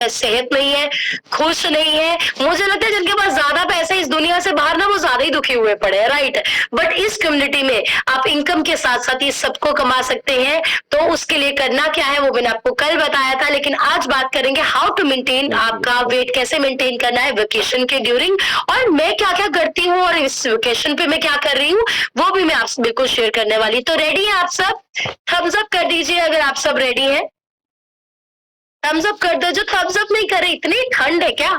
सेहत नहीं है, खुश नहीं है। मुझे लगता है जिनके पास ज्यादा पैसे इस दुनिया से बाहर ना, वो ज्यादा ही दुखी हुए पड़े हैं, राइट। बट इस कम्युनिटी में आप इनकम के साथ साथ ये सबको कमा सकते हैं। तो उसके लिए करना क्या है वो मैंने आपको कल बताया था, लेकिन आज बात करेंगे हाउ टू मेंटेन, आपका वेट कैसे मेंटेन करना है वेकेशन के ड्यूरिंग, और मैं क्या क्या करती हूँ और इस वेकेशन पे मैं क्या कर रही हूँ वो भी मैं आपसे बिल्कुल शेयर करने वाली। तो रेडी है आप सब? थम्स अप कर दीजिए अगर आप सब रेडी हैं। थम्स अप कर दो। जो थम्स अप नहीं करे, इतनी ठंड है क्या?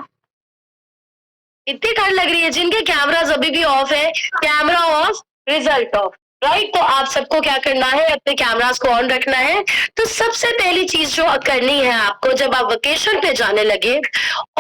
इतनी ठंड लग रही है? जिनके कैमरास अभी भी ऑफ है, camera off, result of, right. तो आप सबको क्या करना है, अपने कैमरास को ऑन रखना है। तो सबसे पहली चीज जो करनी है आपको, जब आप वेकेशन पे जाने लगे,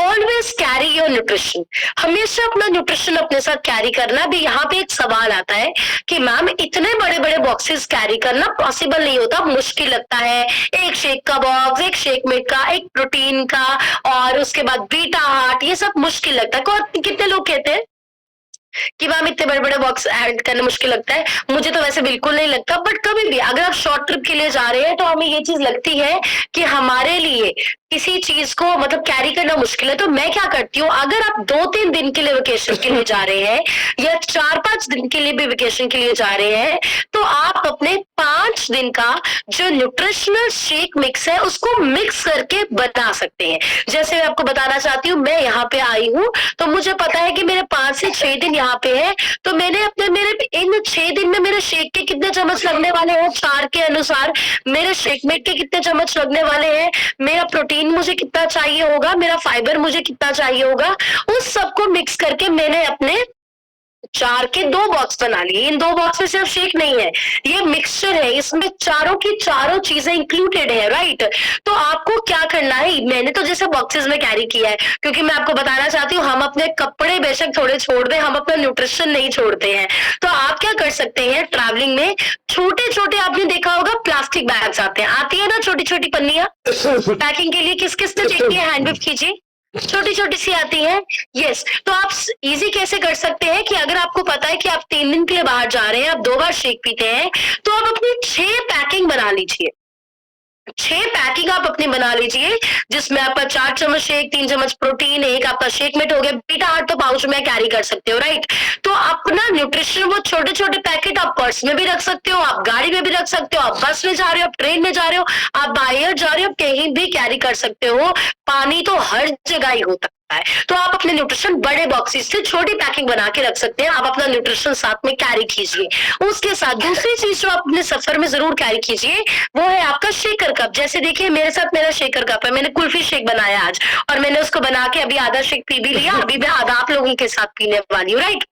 ऑलवेज कैरी योर न्यूट्रिशन। हमेशा अपना न्यूट्रिशन अपने साथ कैरी करना। भी यहाँ पे एक सवाल आता है कि मैम इतने बड़े बड़े बॉक्सेस कैरी करना पॉसिबल नहीं होता, मुश्किल लगता है। एक शेक का बॉक्स, एक शेक मिट का, एक प्रोटीन का, और उसके बाद बीटा हार्ट, ये सब मुश्किल लगता है। कितने लोग कहते हैं कि मैम इतने बड़े बड़े बॉक्स ऐड करना मुश्किल लगता है? मुझे तो वैसे बिल्कुल नहीं लगता, बट कभी भी अगर आप शॉर्ट ट्रिप के लिए जा रहे हैं तो हमें ये चीज लगती है कि हमारे लिए किसी चीज को मतलब कैरी करना मुश्किल है। तो मैं क्या करती हूँ, अगर आप 2-3 दिन के लिए वेकेशन के लिए जा रहे हैं या 4-5 दिन के लिए भी वेकेशन के लिए जा रहे हैं, तो आप अपने 5 दिन का जो न्यूट्रिशनल शेक मिक्स है उसको मिक्स करके बना सकते हैं। जैसे मैं आपको बताना चाहती हूँ, मैं यहाँ पे आई हूँ तो मुझे पता है कि मेरे 5 से 6 दिन यहाँ पे है, तो मैंने अपने मेरे इन 6 दिन में मेरे शेक के कितने चम्मच लगने वाले हैं, 4 के अनुसार मेरे शेक मेट के कितने चम्मच लगने वाले हैं, मेरा प्रोटीन मुझे कितना चाहिए होगा, मेरा फाइबर मुझे कितना चाहिए होगा, उस सबको मिक्स करके मैंने अपने 4 के 2 बॉक्स बना लिए। इन 2 बॉक्स में सिर्फ शेक नहीं है, ये मिक्सचर है, इसमें चारों की चारों चीजें इंक्लूडेड है, राइट। तो आपको क्या करना है, मैंने तो जैसे बॉक्सेस में कैरी किया है, क्योंकि मैं आपको बताना चाहती हूँ हम अपने कपड़े बेशक थोड़े छोड़ दें, हम अपना न्यूट्रिशन नहीं छोड़ते हैं। तो आप क्या कर सकते हैं, ट्रैवलिंग में छोटे छोटे, आपने देखा होगा प्लास्टिक बैग्स आते हैं, आती है ना छोटी छोटी पन्नियां पैकिंग के लिए, किस किस ने देखी है, हैंड वेव कीजिए। छोटी छोटी सी आती है, यस। तो आप इजी कैसे कर सकते हैं कि अगर आपको पता है कि आप 3 दिन के लिए बाहर जा रहे हैं, आप 2 बार शेक पीते हैं, तो आप अपनी 6 पैकिंग बना लीजिए। 6 पैकिंग आप अपनी बना लीजिए, जिसमें आपका 4 चम्मच शेक, 3 चम्मच प्रोटीन, एक आपका शेक मेट हो गया, बीटा हार्ट तो पाउच में कैरी कर सकते हो, राइट। तो अपना न्यूट्रिशन वो छोटे छोटे पैकेट आप पर्स में भी रख सकते हो, आप गाड़ी में भी रख सकते हो, आप बस में जा रहे हो, आप ट्रेन में जा रहे हो, आप बाय एयर जा रहे हो, कहीं भी कैरी कर सकते हो। पानी तो हर जगह ही होता है, तो आप अपने न्यूट्रिशन बड़े बॉक्सेस से छोटी पैकिंग बना के रख सकते हैं। आप अपना न्यूट्रिशन साथ में कैरी कीजिए। उसके साथ दूसरी चीज जो आप अपने सफर में जरूर कैरी कीजिए वो है आपका शेकर कप। जैसे देखिए मेरे साथ मेरा शेकर कप है, मैंने कुल्फी शेक बनाया आज, और मैंने उसको बना के अभी आधा शेक पी भी लिया, अभी मैं आधा आप लोगों के साथ पीने वाली हूँ, राइट।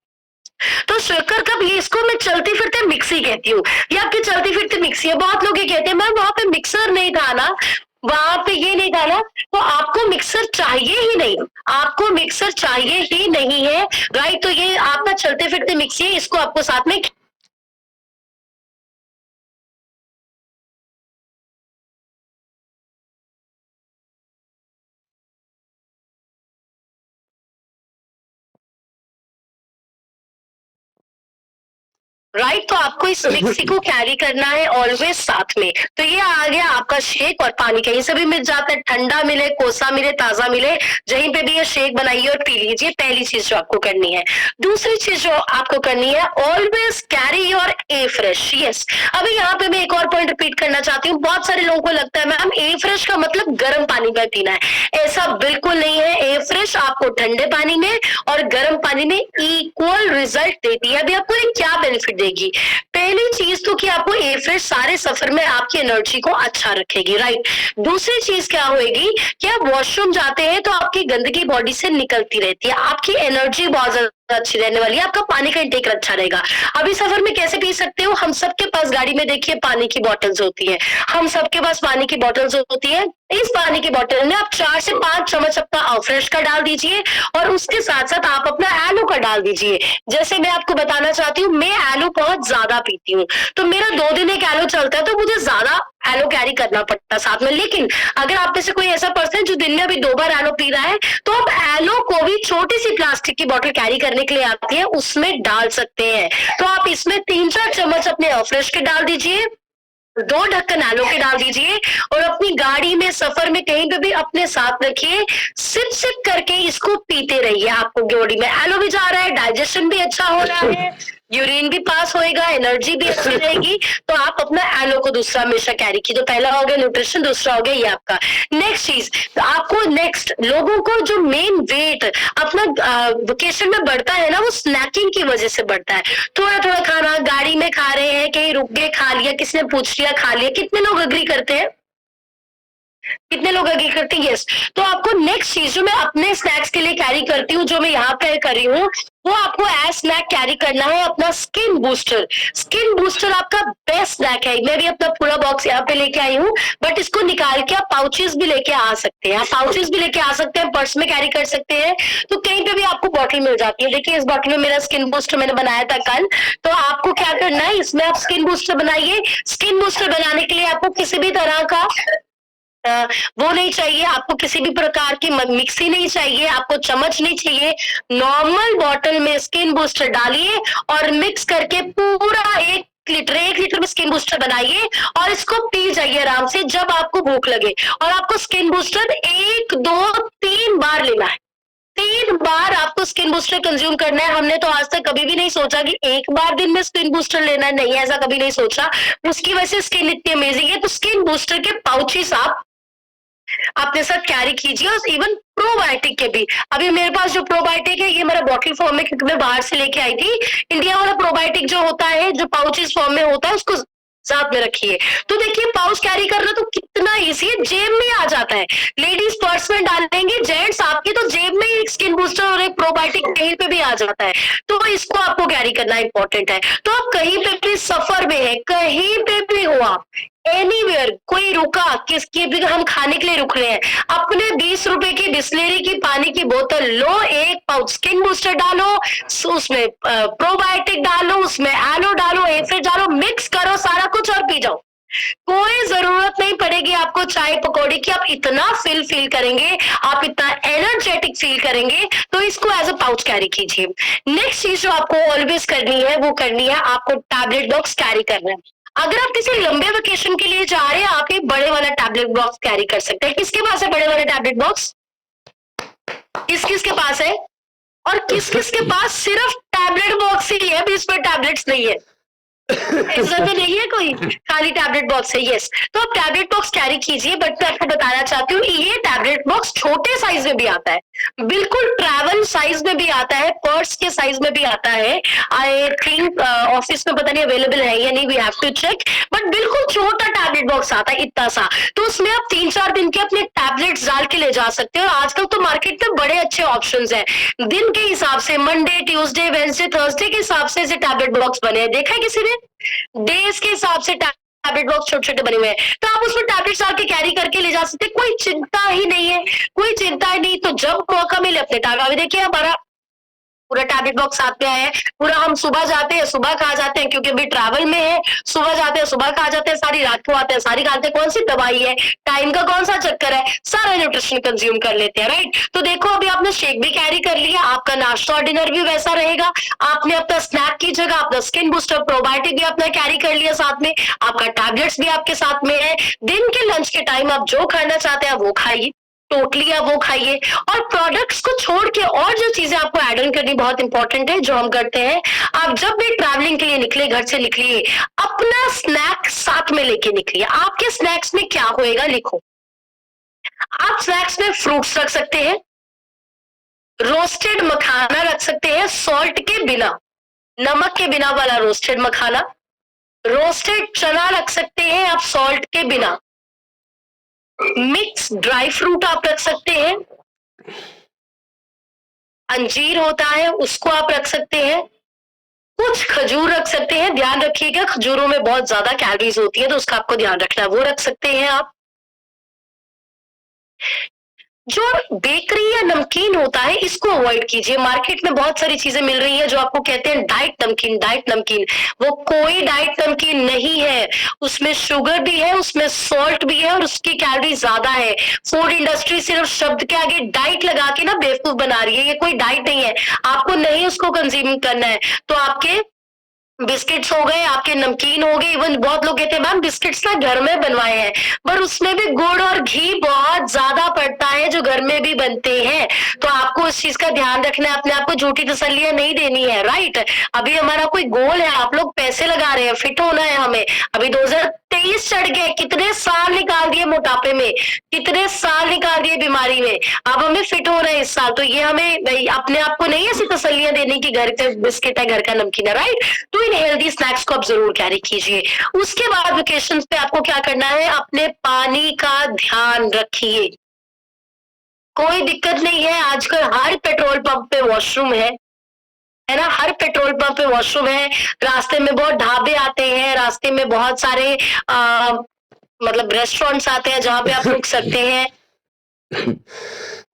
तो शेकर कप, ये इसको मैं चलती फिरते मिक्सी कहती हूँ, ये आपकी चलती फिरती मिक्सी है। बहुत लोग ये कहते हैं मैम वहां पे मिक्सर नहीं था ना, वहां पे ये नहीं था ना, तो आपको मिक्सर चाहिए ही नहीं, आपको मिक्सर चाहिए ही नहीं है, राइट। तो ये आपका चलते फिरते मिक्सी है, इसको आपको साथ में राइट। तो आपको इस मिक्सी को कैरी करना है ऑलवेज साथ में। तो ये आ गया आपका शेक, और पानी कहीं से भी मिल जाता है, ठंडा मिले, कोसा मिले, ताजा मिले, जहीं पे भी ये शेक बनाइए और पी लीजिए। पहली चीज जो आपको करनी है। दूसरी चीज जो आपको करनी है, always carry your A fresh. Yes, अभी यहाँ पे मैं एक और पॉइंट रिपीट करना चाहती हूँ। बहुत सारे लोगों को लगता है मैम ए फ्रेश का मतलब गर्म पानी में पीना है, ऐसा बिल्कुल नहीं है। ए फ्रेश आपको ठंडे पानी में और गर्म पानी में इक्वल रिजल्ट देती है। अभी आपको ये क्या बेनिफिट देगी? पहली चीज तो कि आपको ए फ्रेश सारे सफर में आपकी एनर्जी को अच्छा रखेगी, राइट। दूसरी चीज क्या होगी कि आप वॉशरूम जाते हैं तो आपकी गंदगी बॉडी से निकलती रहती है, आपकी एनर्जी बहुत ज्यादा अच्छी रहने वाली है, आपका पानी का इंटेक अच्छा रहेगा। अभी सफर में कैसे पी सकते हो, हम सबके पास गाड़ी में देखिए पानी की बॉटल्स होती है, हम सबके पास पानी की बॉटल्स होती है। इस पानी की बोतल में आप 4 से 5 चम्मच अपना फ्रेश का डाल दीजिए, और उसके साथ साथ आप अपना एलो का डाल दीजिए। जैसे मैं आपको बताना चाहती हूँ, मैं एलो बहुत ज्यादा पीती हूँ, तो मेरा 2 दिन एक एलो चलता है, तो मुझे ज्यादा एलो कैरी करना पड़ता है साथ में। लेकिन अगर आप में से कोई ऐसा पर्सन है जो दिन में अभी 2 बार एलो पी रहा है, तो आप एलो को भी छोटी सी प्लास्टिक की बोतल कैरी करने के लिए आती है, उसमें डाल सकते हैं। तो आप इसमें 3-4 चम्मच अपने फ्रेश के डाल दीजिए, 2 ढक्कन आलू के डाल दीजिए और अपनी गाड़ी में, सफर में, कहीं पे भी अपने साथ रखिए। सिप सिप करके इसको पीते रहिए। आपको बॉडी में एलो भी जा रहा है, डाइजेशन भी अच्छा हो रहा है, यूरिन भी पास होएगा, एनर्जी भी अच्छी रहेगी। तो आप अपना एलो को दूसरा हमेशा कैरी कीजिए। तो पहला हो गया न्यूट्रिशन, दूसरा हो गया ये आपका। नेक्स्ट चीज, तो आपको नेक्स्ट, लोगों को जो मेन वेट अपना वेकेशन में बढ़ता है ना, वो स्नैकिंग की वजह से बढ़ता है। थोड़ा थोड़ा खाना, गाड़ी में खा रहे हैं, कहीं रुक गए खा लिया, किसी ने पूछ लिया खा लिया। कितने लोग अग्री करते हैं? कितने लोग अग्री करते हैं? यस। तो आपको नेक्स्ट चीज जो मैं अपने स्नैक्स के लिए कैरी करती हूँ, जो मैं यहाँ पे कर रही हूँ, वो आपको एज स्नैक कैरी करना है अपना स्किन बूस्टर। स्किन बूस्टर आपका बेस्ट स्नैक है। मैं भी अपना पूरा बॉक्स यहाँ पे लेके आई हूँ, बट इसको निकाल के आप पाउचेस भी लेके आ सकते हैं। आप पाउचेस भी लेके आ सकते हैं, पर्स में कैरी कर सकते हैं, तो कहीं पे भी आपको बॉटल मिल जाती है। देखिए इस बॉटल में मेरा स्किन बूस्टर मैंने बनाया था कल। तो आपको क्या करना है, इसमें आप स्किन बूस्टर बनाइए। स्किन बूस्टर बनाने के लिए आपको किसी भी तरह का वो नहीं चाहिए, आपको किसी भी प्रकार की मिक्सी नहीं चाहिए, आपको चम्मच नहीं चाहिए। नॉर्मल बॉटल में स्किन बूस्टर डालिए और मिक्स करके पूरा 1 लीटर में स्किन बूस्टर बनाइए और इसको पी जाइए आराम से जब आपको भूख लगे। और आपको स्किन बूस्टर 1, 2, 3 बार लेना है। 3 बार आपको स्किन बूस्टर कंज्यूम करना है। हमने तो आज तक कभी भी नहीं सोचा कि 1 बार दिन में स्किन बूस्टर लेना है, नहीं, ऐसा कभी नहीं सोचा। उसकी वजह से स्किन इतनी अमेजिंग है। तो स्किन बूस्टर के पाउचेस आप अपने साथ कैरी कीजिए। और इवन प्रोबायोटिक के भी, अभी मेरे पास जो प्रोबायोटिक है ये मेरा बॉटल फॉर्म में, क्योंकि मैं बाहर से लेके आई थी। इंडिया वाला प्रोबायोटिक जो होता है, जो पाउचेस फॉर्म में होता है, उसको साथ में रखिए। तो देखिए पाउच कैरी करना तो कितना इजी है, जेब में आ जाता है। लेडीज पर्स में डालेंगे, जेंट्स आपकी तो जेब में एक स्किन बूस्टर और एक प्रोबायोटिक कहीं पे भी आ जाता है। तो इसको आपको कैरी करना इंपॉर्टेंट है। तो आप कहीं पे भी सफर में है, कहीं पे भी हो आप, एनीवेयर, कोई रुका, किसके भी हम खाने के लिए रुक रहे हैं, अपने 20 रुपए की बिस्लेरी की पानी की बोतल लो, 1 पाउच स्किन बूस्टर डालो, उसमें प्रोबायोटिक डालो, उसमें एलो डालो, एफिड डालो, मिक्स करो सारा कुछ और पी जाओ। कोई जरूरत नहीं पड़ेगी आपको चाय पकौड़ी की। आप इतना फील करेंगे, आप इतना एनर्जेटिक फील करेंगे। तो इसको एज अ पाउच कैरी कीजिए। नेक्स्ट चीज जो आपको ऑलवेज करनी है, वो करनी है आपको टैबलेट बॉक्स कैरी करना है। अगर आप किसी लंबे वेकेशन के लिए जा रहे हैं, आप एक बड़े वाला टैबलेट बॉक्स कैरी कर सकते हैं। किसके पास है बड़े वाला टैबलेट बॉक्स? किस किस के पास है? और किस किस के पास सिर्फ टैबलेट बॉक्स ही है, इसमें टैबलेट्स नहीं है? ऐसा तो नहीं है कोई, खाली टैबलेट बॉक्स है। यस। तो आप टैबलेट बॉक्स कैरी कीजिए। बट मैं आपको बताना चाहती हूँ, ये टैबलेट बॉक्स छोटे साइज में भी आता है, बिल्कुल ट्रैवल साइज में भी आता है, पर्स के साइज में भी आता है। आई थिंक ऑफिस में पता नहीं अवेलेबल है या नहीं, we have to check. But बिल्कुल छोटा टैबलेट बॉक्स आता है, इतना सा। तो उसमें आप 3-4 दिन के अपने टैबलेट्स डाल के ले जा सकते हो। और आजकल तो मार्केट में बड़े अच्छे ऑप्शंस हैं, दिन के हिसाब से, मंडे, ट्यूसडे, वेडनेसडे, थर्सडे के हिसाब से टैबलेट बॉक्स बने हैं। देखा है किसी ने? डेज के हिसाब से टैबलेट बॉक्स छोटे छोटे बने हुए हैं। तो आप उसमें टैबलेट्स डाल के कैरी करके ले जा सकते हैं, कोई चिंता ही नहीं है, कोई चिंता ही नहीं। तो जब मौका मिले अपने टैबलेट, अभी देखिए हमारा पूरा टैबलेट बॉक्स साथ में आया है। पूरा हम सुबह जाते हैं, सुबह खा जाते हैं, क्योंकि अभी ट्रैवल में है। सुबह जाते हैं, सुबह खा जाते हैं, सारी रात को आते हैं, सारी खाते हैं। कौन सी दवाई है, टाइम का कौन सा चक्कर है, सारा न्यूट्रिशन कंज्यूम कर लेते हैं, राइट। तो देखो अभी आपने शेक भी कैरी कर लिया, आपका नाश्ता और डिनर भी वैसा रहेगा। आपने अपना स्नैक की जगह अपना स्किन बूस्टर प्रोबायोटिक भी अपना कैरी कर लिया साथ में, आपका टैबलेट्स भी आपके साथ में है। दिन के लंच के टाइम आप जो खाना चाहते हैं वो खाइए, टोटली आप वो खाइए। और प्रोडक्ट्स को छोड़ के और जो चीजें आपको ऐड ऑन करनी बहुत इंपॉर्टेंट है, जो हम करते हैं, आप जब भी ट्रैवलिंग के लिए निकले, घर से निकलिए, अपना स्नैक साथ में लेके निकलिए। आपके स्नैक्स में क्या होएगा लिखो। आप स्नैक्स में फ्रूट्स रख सकते हैं, रोस्टेड मखाना रख सकते हैं, सॉल्ट के बिना, नमक के बिना वाला रोस्टेड मखाना, रोस्टेड चना रख सकते हैं आप सॉल्ट के बिना, मिक्स ड्राई फ्रूट आप रख सकते हैं, अंजीर होता है उसको आप रख सकते हैं, कुछ खजूर रख सकते हैं। ध्यान रखिएगा खजूरों में बहुत ज्यादा कैलोरीज होती है, तो उसका आपको ध्यान रखना है, वो रख सकते हैं आप। जो बेकरी या नमकीन होता है इसको अवॉइड कीजिए। मार्केट में बहुत सारी चीजें मिल रही है जो आपको कहते हैं डाइट नमकीन, डाइट नमकीन। वो कोई डाइट नमकीन नहीं है, उसमें शुगर भी है, उसमें सॉल्ट भी है और उसकी कैलोरी ज्यादा है। फूड इंडस्ट्री सिर्फ शब्द के आगे डाइट लगा के ना बेवकूफ बना रही है, ये कोई डाइट नहीं है, आपको नहीं उसको कंज्यूम करना है। तो आपके बिस्किट्स हो गए, आपके नमकीन हो गए, इवन बहुत लोग कहते हैं मैम बिस्किट्स ना घर में बनवाए हैं, पर उसमें भी गुड़ और घी बहुत ज्यादा पड़ता है जो घर में भी बनते हैं। तो आपको उस चीज का ध्यान रखना है, अपने आप को झूठी तसल्लियां नहीं देनी है, राइट। अभी हमारा कोई गोल है, आप लोग पैसे लगा रहे हैं, फिट होना है हमें, अभी 2023 चढ़ गए, कितने साल निकाल दिए मोटापे में, कितने साल निकाल दिए बीमारी में, अब हमें फिट होना है इस साल। तो ये हमें अपने आप को नहीं ऐसी तसल्लियां देनी कि घर का बिस्किट है, घर का नमकीन है, राइट। तो इन हेल्दी स्नैक्स को आप जरूर कैरी कीजिए। उसके बाद वेकेशन पे आपको क्या करना है, अपने पानी का ध्यान रखिए। कोई दिक्कत नहीं है, आजकल हर पेट्रोल पंप पे वॉशरूम है ना, हर पेट्रोल पंप पे वॉशरूम है, रास्ते में बहुत ढाबे आते हैं, रास्ते में बहुत सारे मतलब रेस्टोरेंट्स आते हैं जहां पे आप रुक सकते हैं।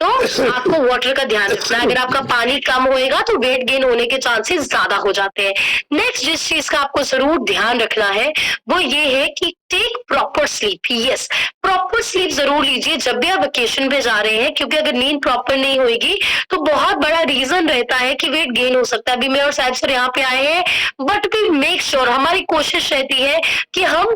तो आपको वाटर का ध्यान रखना है, अगर आपका पानी कम होएगा तो वेट गेन होने के चांसेस ज्यादा हो जाते हैं। नेक्स्ट जिस चीज का आपको जरूर ध्यान रखना है वो ये है कि take proper sleep. Yes, proper sleep जरूर लीजिए जब भी आप वेकेशन पे जा रहे हैं, क्योंकि अगर नींद प्रॉपर नहीं होगी तो बहुत बड़ा रीजन रहता है कि वेट गेन हो सकता है। अभी मैं और साहिब सर यहाँ पे आए हैं, बट वी मेक श्योर, हमारी कोशिश रहती है कि हम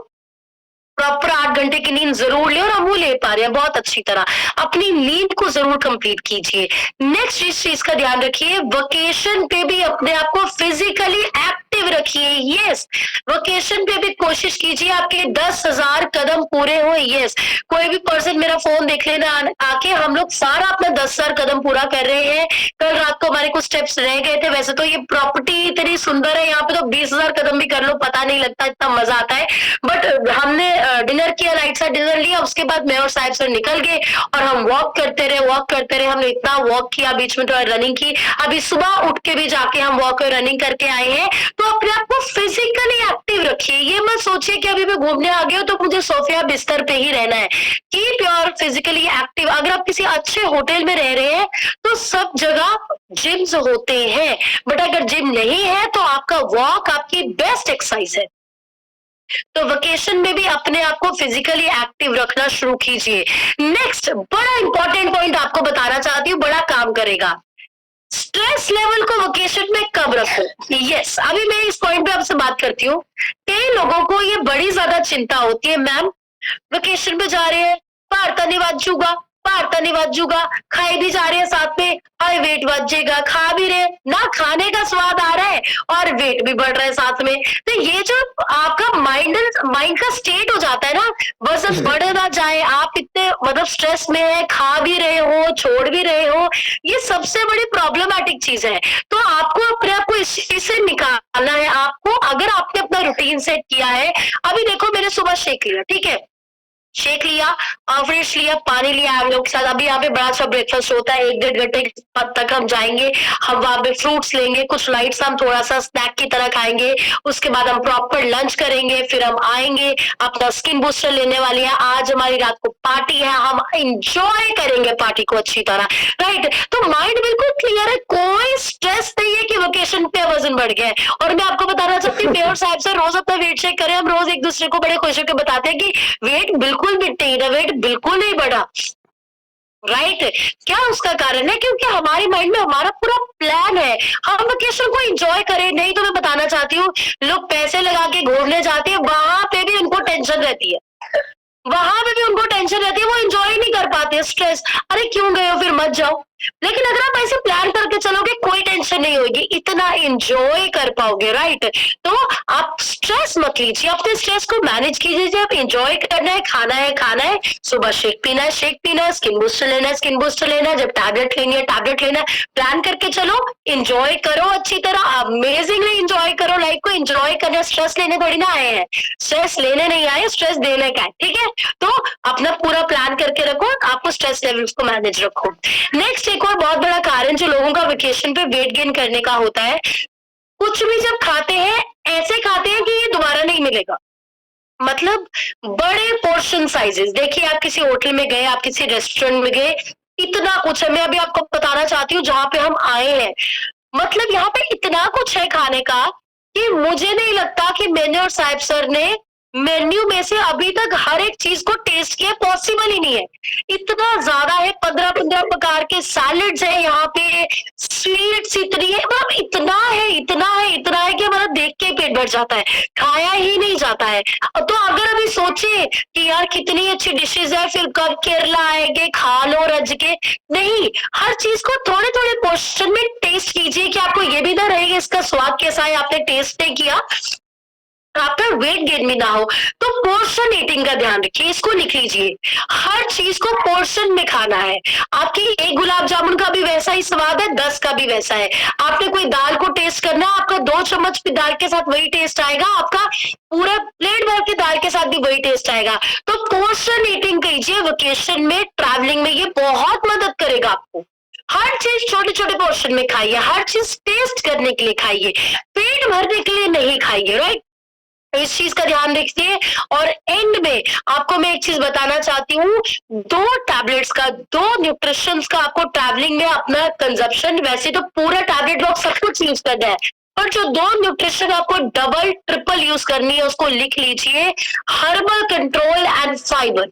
प्रॉपर 8 घंटे की नींद जरूर ले, और हम वो ले पा रहे हैं बहुत अच्छी तरह। अपनी नींद को जरूर कंप्लीट कीजिए। नेक्स्ट इस चीज का ध्यान रखिए, वेकेशन पे भी अपने आप को फिजिकली एक्टिव रखिए। यस, वेकेशन पे भी कोशिश कीजिए आपके 10,000 कदम पूरे हो। यस, कोई भी पर्सन मेरा फोन देख लेना आके, हम लोग सारा अपना 10,000 कदम पूरा कर रहे हैं। कल रात को हमारे कुछ स्टेप्स रह गए थे, वैसे तो ये प्रॉपर्टी इतनी सुंदर है, यहाँ पे तो 20,000 कदम भी कर लो पता नहीं लगता, इतना मजा आता है। बट हमने डिनर किया, लाइट सा डिनर लिया, उसके बाद मैं और साहिब सर निकल गए और हम वॉक करते रहे। हमने इतना वॉक किया, बीच में थोड़ा रनिंग की, अभी सुबह उठ के भी जाके हम वॉक और रनिंग करके आए हैं। तो अपने आप को फिजिकली एक्टिव रखिए। ये मत सोचिए कि अभी मैं घूमने आ गया हूं तो मुझे सोफा बिस्तर पे ही रहना है। Keep your physically active. अगर आप किसी अच्छे होटल में रह रहे हैं तो सब जगह जिम्स होते हैं, बट अगर जिम नहीं है तो आपका वॉक आपकी बेस्ट एक्सरसाइज है। तो वेकेशन में भी अपने आप को फिजिकली एक्टिव रखना शुरू कीजिए। नेक्स्ट बड़ा इंपॉर्टेंट पॉइंट आपको बताना चाहती हूँ, बड़ा काम करेगा। स्ट्रेस लेवल को वेकेशन में कब रखो। यस, अभी मैं इस पॉइंट पे आपसे बात करती हूँ। कई लोगों को ये बड़ी ज्यादा चिंता होती है, मैम वेकेशन पे जा रहे हैं, भारता नहीं बाजूगा, खाए भी जा रहे हैं साथ में, हाय वेट बचेगा, खा भी रहे ना, खाने का स्वाद आ रहा है और वेट भी बढ़ रहा है साथ में। तो ये जो आपका माइंड का स्टेट हो जाता है ना, वजन बढ़ ना जाए, आप इतने मतलब स्ट्रेस में है, खा भी रहे हो छोड़ भी रहे हो, ये सबसे बड़ी प्रॉब्लमेटिक चीज है। तो आपको अपने आप को इससे निकालना है। आपको अगर आपने अपना रूटीन सेट किया है, अभी देखो मैंने सुबह शेक लिया, ठीक है, शेक लिया, फ्रेश लिया, पानी लिया हम लोग के साथ। अभी यहाँ पे बड़ा अच्छा ब्रेकफास्ट होता है, 1-1.5 घंटे तक हम जाएंगे, हम वहां पे फ्रूट्स लेंगे, कुछ लाइट्स हम थोड़ा सा स्नैक की तरह खाएंगे, उसके बाद हम प्रॉपर लंच करेंगे, फिर हम आएंगे, अपना स्किन बूस्टर लेने वाली है, आज हमारी रात को पार्टी है, हम इंजॉय करेंगे पार्टी को अच्छी तरह, राइट। तो माइंड बिल्कुल क्लियर है, कोई स्ट्रेस नहीं है कि वेकेशन पे वजन बढ़ गया है। और मैं आपको बताना चाहती हूँ, मेयर साहब से रोज अपना वेट चेक करें, हम रोज एक दूसरे को बड़े खुश होकर बताते हैं कि वेट बिल्कुल वेट बिल्कुल नहीं बढ़ा, राइट। क्या उसका कारण है, क्योंकि हमारे माइंड में हमारा पूरा प्लान है, हम वेकेशन को एंजॉय करें। नहीं तो मैं बताना चाहती हूँ, लोग पैसे लगा के घूमने जाते हैं, वहां पे भी उनको टेंशन रहती है, वो एंजॉय नहीं कर पाते, स्ट्रेस, अरे क्यों गए हो, फिर मत जाओ। लेकिन अगर आप ऐसे प्लान करके चलोगे, कोई टेंशन नहीं होगी, इतना एंजॉय कर पाओगे, राइट। तो आप स्ट्रेस मत लीजिए, अपने स्ट्रेस को मैनेज कीजिए। जब एंजॉय करना है, खाना है, सुबह शेक पीना है, स्किन बूस्टर लेना है, जब टैबलेट लेनी है, टैबलेट लेना है, प्लान करके चलो, एंजॉय करो अच्छी तरह, अमेजिंगली एंजॉय करो लाइफ को। एंजॉय करना, स्ट्रेस लेने थोड़ी ना आए हैं, स्ट्रेस लेने नहीं आए, स्ट्रेस देने का है, ठीक है। तो अपना पूरा प्लान करके रखो, आपको स्ट्रेस लेवल्स को मैनेज रखो। नेक्स्ट एक और बहुत बड़ा कारण जो लोगों का वेकेशन पे वेट गेन करने का होता है, कुछ भी जब खाते हैं ऐसे खाते हैं कि ये दोबारा नहीं मिलेगा। मतलब बड़े पोर्शन साइजेस, देखिए आप किसी होटल में गए, आप किसी रेस्टोरेंट में गए, इतना कुछ है। मैं अभी आपको बताना चाहती हूँ, जहां पे हम आए हैं, मतलब यहाँ पे इतना कुछ है खाने का कि मुझे नहीं लगता कि मैंने और साहिब सर ने मेन्यू में से अभी तक हर एक चीज को टेस्ट किया, पॉसिबल ही नहीं है, इतना ज्यादा है। 15 प्रकार के सैलेड्स है यहाँ पे, स्वीट्स इतनी है, मतलब इतना है कि मतलब देख के पेट बढ़ जाता है, खाया ही नहीं जाता है। तो अगर अभी सोचे कि यार कितनी अच्छी डिशेज है, फिर कब केरला आएंगे, खा लो रज के, नहीं, हर चीज को थोड़े थोड़े पोर्शन में टेस्ट कीजिए कि आपको ये भी ना रहेगा इसका स्वाद कैसा है, आपने टेस्ट नहीं किया, आपका वेट गेन भी ना हो। तो पोर्शन ईटिंग का ध्यान रखिए, इसको लिख लीजिए, हर चीज को पोर्शन में खाना है। आपकी एक गुलाब जामुन का भी वैसा ही स्वाद है, 10 का भी वैसा है। आपने कोई दाल को टेस्ट करना है, आपका 2 चम्मच भी दाल के साथ वही टेस्ट आएगा, आपका पूरा प्लेट भर के दाल के साथ भी वही टेस्ट आएगा। तो पोर्शन ईटिंग कीजिए वेकेशन में, ट्रैवलिंग में, ये बहुत मदद करेगा आपको। हर चीज छोटे छोटे पोर्शन में खाइए, हर चीज टेस्ट करने के लिए खाइए, पेट भरने के लिए नहीं खाइए, राइट। इस चीज का ध्यान रखिए। और एंड में आपको मैं एक चीज बताना चाहती हूँ, 2 टैबलेट्स का, 2 न्यूट्रिशंस का आपको ट्रैवलिंग में अपना कंजप्शन, वैसे तो पूरा टैबलेट बॉक्स सब कुछ यूज करना है, पर जो 2 न्यूट्रिशन आपको डबल ट्रिपल यूज करनी है उसको लिख लीजिए, herbal control and fibre.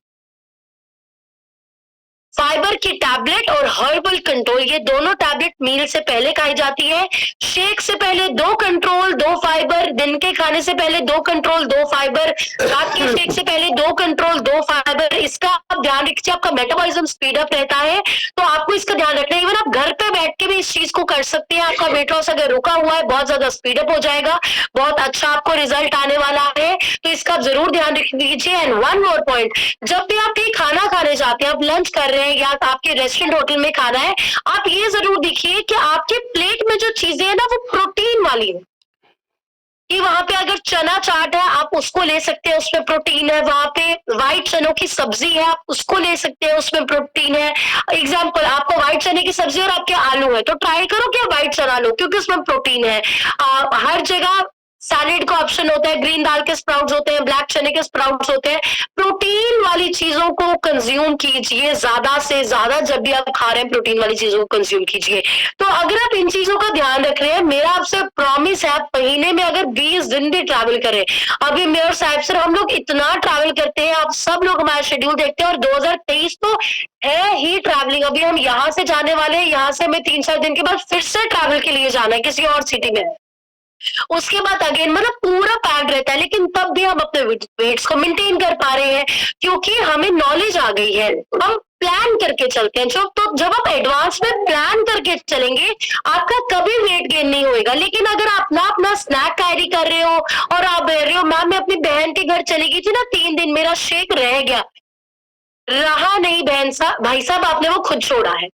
Fibre की टैबलेट और हर्बल कंट्रोल, ये दोनों टैबलेट मील से पहले खाई जाती है। शेक से पहले 2 कंट्रोल 2 फाइबर, दिन के खाने से पहले 2 कंट्रोल 2 फाइबर, रात के शेक से पहले 2 कंट्रोल 2 फाइबर। इसका आप ध्यान रखिए, आपका मेटाबॉलिज्म स्पीड अप रहता है, तो आपको इसका ध्यान रखना है। इवन आप घर पे बैठ के भी इस चीज को कर सकते हैं। आपका वेट लॉस अगर रुका हुआ है, बहुत ज्यादा स्पीड अप हो जाएगा, बहुत अच्छा आपको रिजल्ट आने वाला है, तो इसका आप जरूर ध्यान रख लीजिए। एंड वन मोर पॉइंट, जब भी आप कहीं खाना खाने जाते हैं, आप लंच कर रहे हैं या आपके रेस्टोरेंट होटल में खाना है, आप ये जरूर देखिए कि आपके प्लेट में जो चीजें हैं ना वो प्रोटीन वाली है। कि वहां पे अगर चना चाट है आप उसको ले सकते हैं, उसमें प्रोटीन है। वहां पे व्हाइट चनों की सब्जी है, आप उसको ले सकते हैं, उसमें प्रोटीन है। एग्जाम्पल, आपको व्हाइट चने की सब्जी और आपके आलू है, तो ट्राई करो कि व्हाइट चना लो, क्योंकि उसमें प्रोटीन है। हर जगह सैलेड का ऑप्शन होता है, ग्रीन दाल के स्प्राउट्स होते हैं, ब्लैक चने के स्प्राउट्स होते हैं। प्रोटीन वाली चीजों को कंज्यूम कीजिए ज्यादा से ज्यादा, जब भी आप खा रहे हैं प्रोटीन वाली चीजों को कंज्यूम कीजिए। तो अगर आप इन चीजों का ध्यान रख रहे हैं, मेरा आपसे प्रॉमिस है, आप महीने में अगर 20 दिन भी ट्रैवल करें, अभी मैं और साहिब सर हम लोग इतना ट्रैवल करते हैं, आप सब लोग हमारा शेड्यूल देखते हैं, और 2023 तो है ही ट्रैवलिंग। अभी हम यहाँ से जाने वाले हैं, यहाँ से हमें 3-4 दिन के बाद फिर से ट्रैवल के लिए जाना है किसी और सिटी में, उसके बाद अगेन, मतलब पूरा पैक्ड रहता है। लेकिन तब भी हम अपने वेट्स को मेंटेन कर पा रहे हैं, क्योंकि हमें नॉलेज आ गई है, हम प्लान करके चलते हैं। जब आप एडवांस में प्लान करके चलेंगे, आपका कभी वेट गेन नहीं होएगा। लेकिन अगर आप ना अपना स्नैक कैरी कर रहे हो और आप बोल रहे हो, मैम मैं अपनी बहन के घर चली गई थी ना 3 दिन, मेरा शेक रह गया, रहा नहीं भाई साहब, आपने वो खुद छोड़ा है,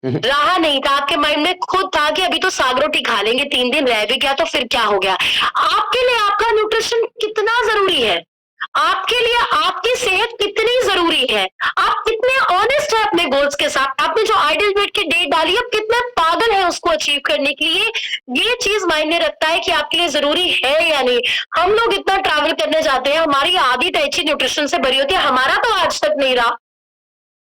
रहा नहीं था, आपके माइंड में खुद था कि अभी तो साग रोटी खा लेंगे, 3 दिन रह भी गया तो फिर क्या हो गया। आपके लिए आपका न्यूट्रिशन कितना जरूरी है, आपके लिए आपकी सेहत कितनी जरूरी है, आप कितने ऑनेस्ट है अपने गोल्स के साथ, आपने जो आइडियल वेट की डेट डाली है, कितने पागल है उसको अचीव करने के लिए, ये चीज मायने रखता है कि आपके लिए जरूरी है या नहीं। हम लोग इतना ट्रैवल करने जाते हैं, हमारी आधी तैची न्यूट्रिशन से भरी होती है, हमारा तो आज तक नहीं रहा,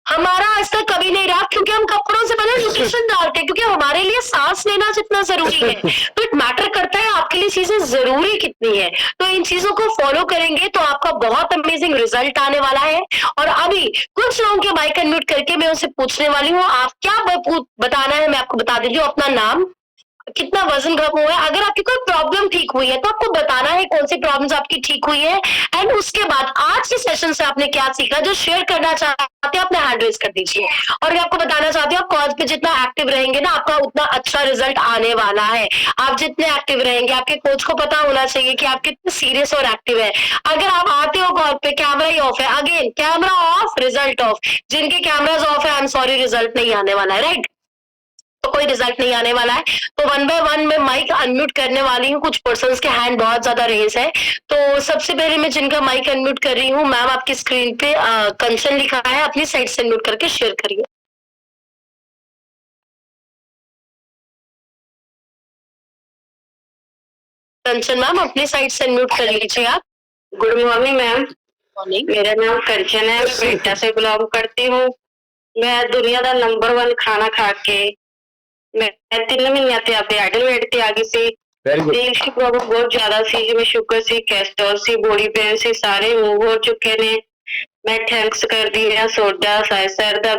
हमारा आज तक कभी नहीं रहा, क्योंकि हम कपड़ों से पहले न्यूट्रिशन डालते हैं, क्योंकि हमारे लिए सांस लेना जितना जरूरी है, तो इट मैटर करता है आपके लिए चीजें जरूरी कितनी है। तो इन चीजों को फॉलो करेंगे तो आपका बहुत अमेजिंग रिजल्ट आने वाला है। और अभी कुछ लोगों के माइक अनम्यूट करके मैं उनसे पूछने वाली हूँ, आप क्या बताना है, मैं आपको बता देती हूँ, अपना नाम, कितना वजन कम हुआ है, अगर आपकी कोई प्रॉब्लम ठीक हुई है तो आपको बताना है कौन सी प्रॉब्लम्स आपकी ठीक हुई है, एंड उसके बाद आज के सेशन से आपने क्या सीखा, जो शेयर करना चाहते हैं अपने हैंड रेज कर दीजिए। और मैं आपको बताना चाहती हूँ, आप कॉज पे जितना एक्टिव रहेंगे ना, आपका उतना अच्छा रिजल्ट आने वाला है। आप जितने एक्टिव रहेंगे, आपके कोच को पता होना चाहिए कि आप कितने सीरियस और एक्टिव है। अगर आप आते हो कॉल पे, कैमरा ही ऑफ है, again camera off, result of, जिनके कैमराज ऑफ है, आई एम सॉरी, रिजल्ट नहीं आने वाला है, राइट, तो कोई रिजल्ट नहीं आने वाला है। तो 1 बाय 1 मैं माइक अनम्यूट करने वाली हूँ, कुछ पर्सन्स के हैंड बहुत ज्यादा रेज है, तो सबसे पहले मैं जिनका माइक अनम्यूट कर रही हूँ, मैम आपकी स्क्रीन पे कंचन लिखा है, अपनी साइड से अनम्यूट करके शेयर करिए। कंचन मैम अपनी साइड से अनम्यूट कर लीजिए आप। Good morning ma'am, morning. मेरा नाम कंचन है, मैं बेटा से बिलोंग करती हूँ। मैं दुनिया का नंबर 1 खाना खा के मैं 3 महीने ते अपने आइडल वेट ते आ गई सी। दिल की प्रॉब्लम बहुत ज्यादा सी, जिवें शुगर सी, कैस्ट्रोल सी, बॉडी पेन सी, सारे मूव हो चुके ने। मैं थैंक्स करती हूँ सोडा साई सर दा,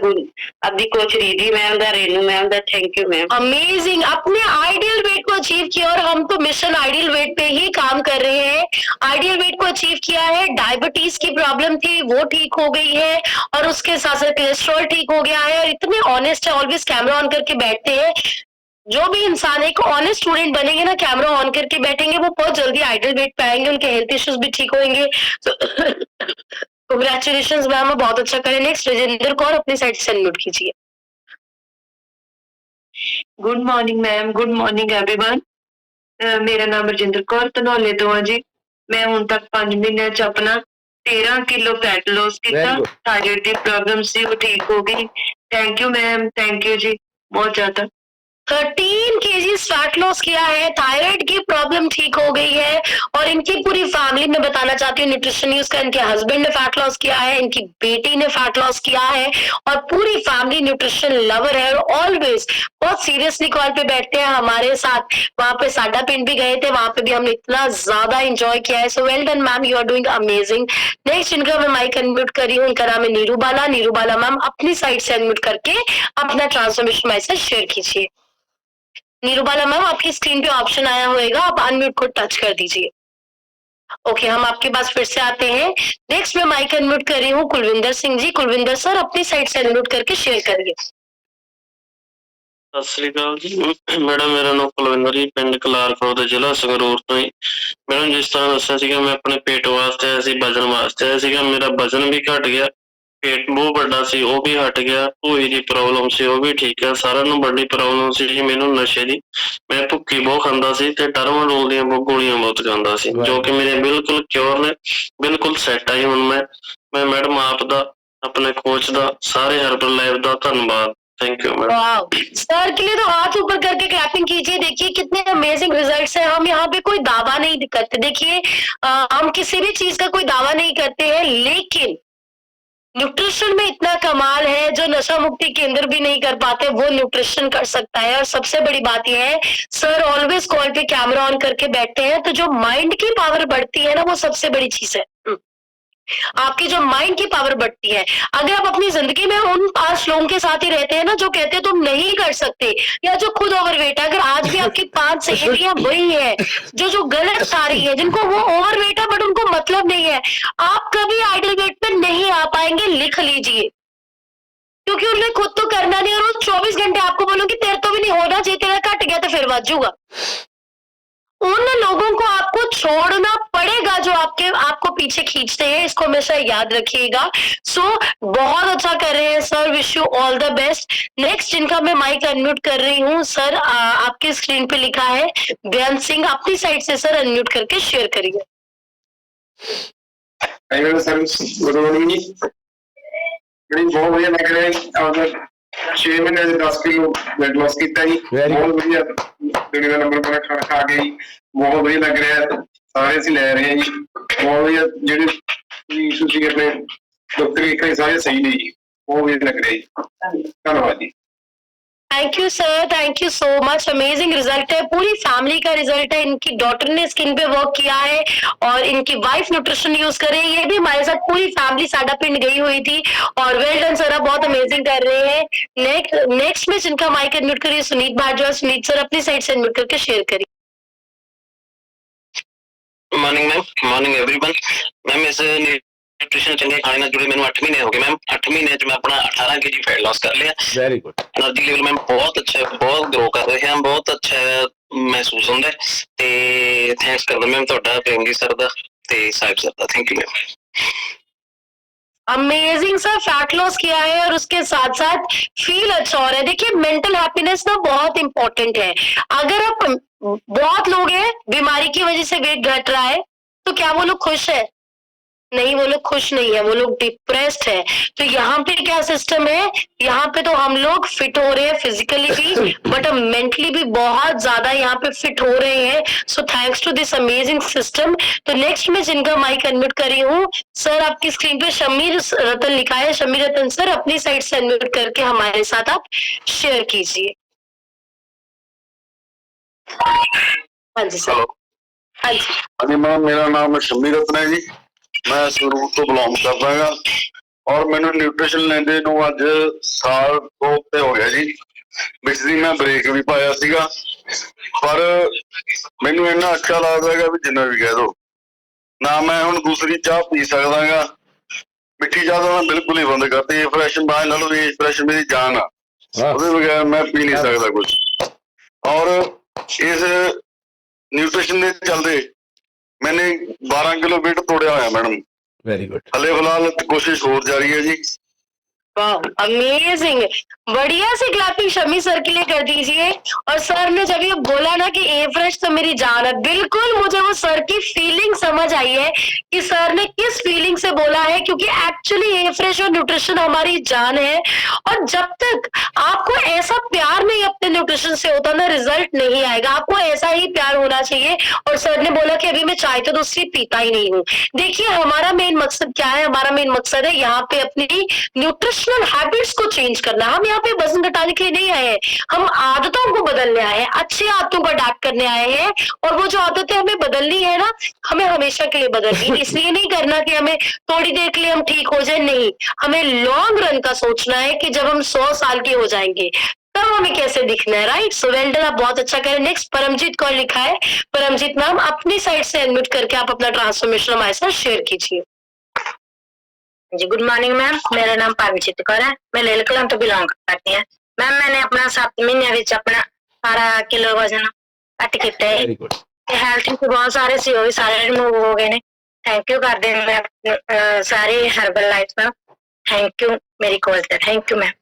अभी कोच रिधि मैम दा, रेनू मैम दा, थैंक यू मैम। अमेजिंग, अपने आइडियल वेट को अचीव किया और हम तो मिशन आइडियल वेट पे ही काम कर रहे हैं। आइडियल वेट को अचीव किया है, डायबिटीज की प्रॉब्लम थी वो ठीक हो गई है और उसके साथ साथ कोलेस्ट्रॉल ठीक हो गया है और इतने ऑनेस्ट है, ऑलवेज कैमरा ऑन करके बैठते हैं। जो भी इंसान एक ऑनेस्ट स्टूडेंट बनेंगे ना, कैमरा ऑन करके बैठेंगे, वो बहुत जल्दी आइडियल वेट पे आएंगे, उनके हेल्थ इश्यूज भी ठीक होंगे। कंग्रेचुलेशन मैम, बहुत अच्छा करें। नेक्स्ट राजेंद्र कौर, अपनी साइड से अनम्यूट कीजिए। Good morning ma'am, good morning everyone. मेरा नाम रजिंदर कौर धनौले तो है जी। मैं हुण तक 5 महीने च अपना 13 किलो फैट लॉस किया। थायराइड की प्रॉब्लम सी वो ठीक हो गई। Thank you ma'am, thank you जी, बहुत ज्यादा। 13 केजीज फैट लॉस किया है, थायराइड की प्रॉब्लम ठीक हो गई है और इनकी पूरी फैमिली में बताना चाहती हूँ न्यूट्रिशन यूज का, इनके हस्बैंड ने फैट लॉस किया है, इनकी बेटी ने फैट लॉस किया है और पूरी फैमिली न्यूट्रिशन लवर है और ऑलवेज बहुत सीरियसली कॉल पे बैठते हैं हमारे साथ। वहां पे साडा पिंड भी गए थे, वहां पे भी हमने इतना ज्यादा एंजॉय किया है। So well done ma'am, you are doing amazing. Next इनका मैं माइक अनम्यूट कर रही हूँ, इनका नाम है नीरू बाला। नीरू बाला मैम, अपनी साइड से अनम्यूट करके अपना ट्रांसफॉर्मेशन माइक से शेयर कीजिए। नीरूबाला मैम, आपकी स्क्रीन पे ऑप्शन आया होगा, आप अनम्यूट को टच कर दीजिए। ओके, हम आपके पास फिर से आते हैं। नेक्स्ट मैं माइक अनम्यूट कर रही हूँ कुलविंदर सिंह जी। कुलविंदर सर, अपनी साइड से अनम्यूट करके शेयर करिए। सत श्री अकाल जी मैडम, मेरा नाम कुलविंदर जी, पिंड कलारपुर जिला संगरूर तो ही। मैडम, जिस तरह दसा सीगा मैं अपने पेट वास्ते आया सी, वजन वास्ते आया सीगा, मेरा वजन भी घट गया, पेट बहुत बड़ा सी वो भी हट गया, भूई की प्रॉब्लम सी वो भी ठीक है। सारा नूं बड़ी प्रॉब्लम सी जी मैनू नशे दी। मैं भुक्की बहुत खांदा सी ते टर्माडोल दी गोलियां बहुत खांदा सी, जो कि मेरे बिल्कुल क्योर ने, बिल्कुल सैट आई हुण। मैं मैडम आप दा, अपने कोच दा, सारे हर्बल लाइफ दा धन्नवाद। Thank you madam. Wow, sir के लिए तो हाथ ऊपर करके क्लैपिंग कीजिए। देखिए कितने अमेजिंग रिजल्ट्स हैं। हम यहाँ पे कोई दावा नहीं करते, देखिए हम किसी भी चीज का कोई दावा नहीं करते हैं, लेकिन न्यूट्रिशन में इतना कमाल है जो नशा मुक्ति केंद्र भी नहीं कर पाते, वो न्यूट्रिशन कर सकता है। और सबसे बड़ी बात यह है, सर ऑलवेज कॉल पे कैमरा ऑन करके बैठते हैं, तो जो माइंड की पावर बढ़ती है ना, वो सबसे बड़ी चीज है। आपकी जो माइंड की पावर बढ़ती है। अगर आप अपनी जिंदगी में उन 5 लोगों के साथ ही रहते हैं ना जो कहते हैं तुम नहीं कर सकते, या जो खुद ओवरवेट है, अगर आज भी आपकी 5 सहेलियां वही है जो गलत आ रही है, जिनको वो ओवरवेट है बट उनको मतलब नहीं है, आप कभी आइडियल वेट पे नहीं आ पाएंगे, लिख लीजिए। क्योंकि उन्हें खुद तो करना नहीं, और वो 24 घंटे आपको बोलूंगी तेरे तो भी नहीं होना चाहिए, तेरा कट गया तो फिर बचूगा। उन लोगों को आपको छोड़ना पड़ेगा जो आपको पीछे खींचते हैं, इसको हमेशा याद रखिएगा। सो बहुत अच्छा कर रहे हैं sir, wish you all the best. Next जिनका मैं माइक अनम्यूट कर रही हूँ सर, आपके स्क्रीन पे लिखा है बेअंत सिंह, अपनी साइड से सर अनम्यूट करके शेयर करिए। गुड मॉर्निंग जी, बड़ी बहुत बढ़िया लग रहा है। 6 महीने 10 किलो वेट लॉस किया जी, बहुत बढ़िया, दुनिया का नंबर 1 खाना खा के जी, बहुत बढ़िया लग रहा है। सारे ਅਸੀਂ ਲੈ ਰਹੇ ਹਾਂ ਜੀ, ਬਹੁਤ बढ़िया। ਜਿਹੜੇ ਤੁਸੀਂ अपने डॉक्टर लिखे सारे सही ने जी, बहुत बढ़िया लग रहा है जी। धन्यवाद जी। Thank you sir, thank you so much. Amazing result है, पूरी फैमिली का रिजल्ट है। इनकी डॉटर ने स्किन पे वर्क किया है और इनकी वाइफ न्यूट्रिशन यूज कर रही है, ये भी हमारे साथ पूरी फैमिली साडा पिंड गई हुई थी। और वेल डन सर, आप बहुत अमेजिंग कर रहे हैं। नेक्स्ट में जिनका माइक अनम्यूट करिए सुनीत भारद्वाज। सुनीत सर, अपनी साइड से अनम्यूट करके शेयर करिए। Morning ma'am, morning everyone. Ma'am, इस न्यूट्रिशन चंगे खाने ਨਾਲ जुड़े मैंने 8 महीने हो गए मैम। 8 महीने में अपना 18 kg फैट लॉस कर लिया। Very good. Energy level ma'am बहुत अच्छा, बहुत ग्रो कर रहे हैं, बहुत अच्छा महसूस होता है। ते थैंक्स करदा मैम ਤੁਹਾਡਾ प्रेमजी सर ਦਾ ਤੇ ਸਾਹਿਬ sir the. Thank you ma'am. Amazing sir, fat loss किया है और उसके साथ साथ फील अच्छा हो रहा है। देखिए मेंटल हैप्पीनेस ना बहुत इंपॉर्टेंट है। अगर आप, बहुत लोग हैं बीमारी की वजह से वेट घट रहा है, तो क्या वो लोग खुश है? नहीं, वो लोग खुश नहीं है, वो लोग डिप्रेस्ड है। तो यहाँ पे क्या सिस्टम है, यहाँ पे तो हम लोग फिट हो रहे हैं फिजिकली भी, बट मेंटली भी बहुत ज्यादा यहाँ पे फिट हो रहे हैं। So thanks to this amazing system. तो नेक्स्ट में जिनका माइक अनम्यूट कर रही हूँ सर, आपकी स्क्रीन पे शमीर रतन लिखा है। शमीर रतन सर, अपनी साइड से अनम्यूट करके हमारे साथ आप शेयर कीजिए। हाँ जी सर। हाँ जी मैम, मेरा नाम शमी रत्न है जी, मैं संगरूर तो बिलोंग करदा गा। ਔਰ ਮੈਨੂੰ ਨਿਊਟ੍ਰੀਸ਼ਨ ਲੈਂਦੇ ਨੂੰ ਅੱਜ ਸਾਲ ਤੋਂ ਉੱਤੇ ਹੋ ਗਿਆ ਜੀ। ਵਿੱਚ ਦੀ ਮੈਂ ਬ੍ਰੇਕ ਵੀ ਪਾਇਆ ਸੀਗਾ, ਪਰ ਮੈਨੂੰ ਇੰਨਾ ਅੱਛਾ ਲੱਗਦਾ ਹੈਗਾ ਵੀ ਜਿੰਨਾ ਵੀ ਕਹਿ ਦੋ ਨਾ। ਮੈਂ ਹੁਣ ਦੂਸਰੀ ਚਾਹ ਪੀ ਸਕਦਾ ਗਾ, ਮਿੱਠੀ ਚਾਹ ਤਾਂ ਮੈਂ ਬਿਲਕੁਲ ਹੀ ਬੰਦ ਕਰਤੀ। ਫਰੈਸ਼ਨ ਬਾਹਰ ਲਾ ਲਓ ਵੀ ਫਰੈਸ਼ਨ ਮੇਰੀ ਜਾਨ ਆ, ਉਹਦੇ ਬਗੈਰ ਮੈਂ ਪੀ ਨਹੀਂ ਸਕਦਾ ਕੁਝ। ਔਰ ਇਸ ਨਿਊਟ੍ਰੀਸ਼ਨ ਦੇ ਚੱਲਦੇ मैंने 12 किलो वेट तोड़ा होया मैडम। Very good. हले फिलहाल कोशिश और जारी है जी। अमेजिंग, बढ़िया से क्लैपिंग शमी सर के लिए कर दीजिए। और सर ने जब ये बोला ना कि ए फ्रेश तो मेरी जान है, बिल्कुल मुझे वो सर की फीलिंग समझ आई है कि सर ने किस फीलिंग से बोला है, क्योंकि एक्चुअली ए फ्रेश और न्यूट्रिशन हमारी जान है। और जब तक आपको ऐसा प्यार नहीं अपने न्यूट्रिशन से होता ना, रिजल्ट नहीं आएगा। आपको ऐसा ही प्यार होना चाहिए। और सर ने बोला कि अभी मैं चाय तो दूसरी पीता ही नहीं हूँ। देखिए हमारा मेन मकसद क्या है, हमारा मेन मकसद है यहाँ पे अपनी न्यूट्रिशनल हैबिट्स को चेंज करना। हम यहाँ पे वजन घटाने के लिए नहीं आए हैं, हम आदतों को बदलने आए हैं, अच्छी आदतों को अडॉप्ट करने आए हैं। और वो जो आदतें हमें बदलनी है ना, हमें हमेशा के लिए बदलनी। इसलिए नहीं करना कि हमें थोड़ी देर के लिए हम ठीक हो जाए, नहीं, हमें लॉन्ग रन का सोचना है कि जब हम 100 साल के हो जाएंगे तब हमें कैसे दिखना है। राइट, सो वेल डन, आप बहुत अच्छा करें। नेक्स्ट परमजीत कौन लिखा है? परमजीत मैम अपनी साइड से अनम्यूट करके आप अपना ट्रांसफॉर्मेशन हमारे साथ शेयर कीजिए। जी गुड मॉर्निंग मैम, मेरा नाम परमजीत कौर है, मैं लेलकलां तो बिलोंग करती हूँ। मैम मैंने अपना 7 महीने अपना 18 किलो वजन घट किया है। Very good. हेल्थ में बहुत सारे सी भी सारे रिमूव हो गए ने। थैंक यू कर दें मैं सारी हर्बल लाइफ में। थैंक यू मेरी कॉल पे, थैंक यू मैम।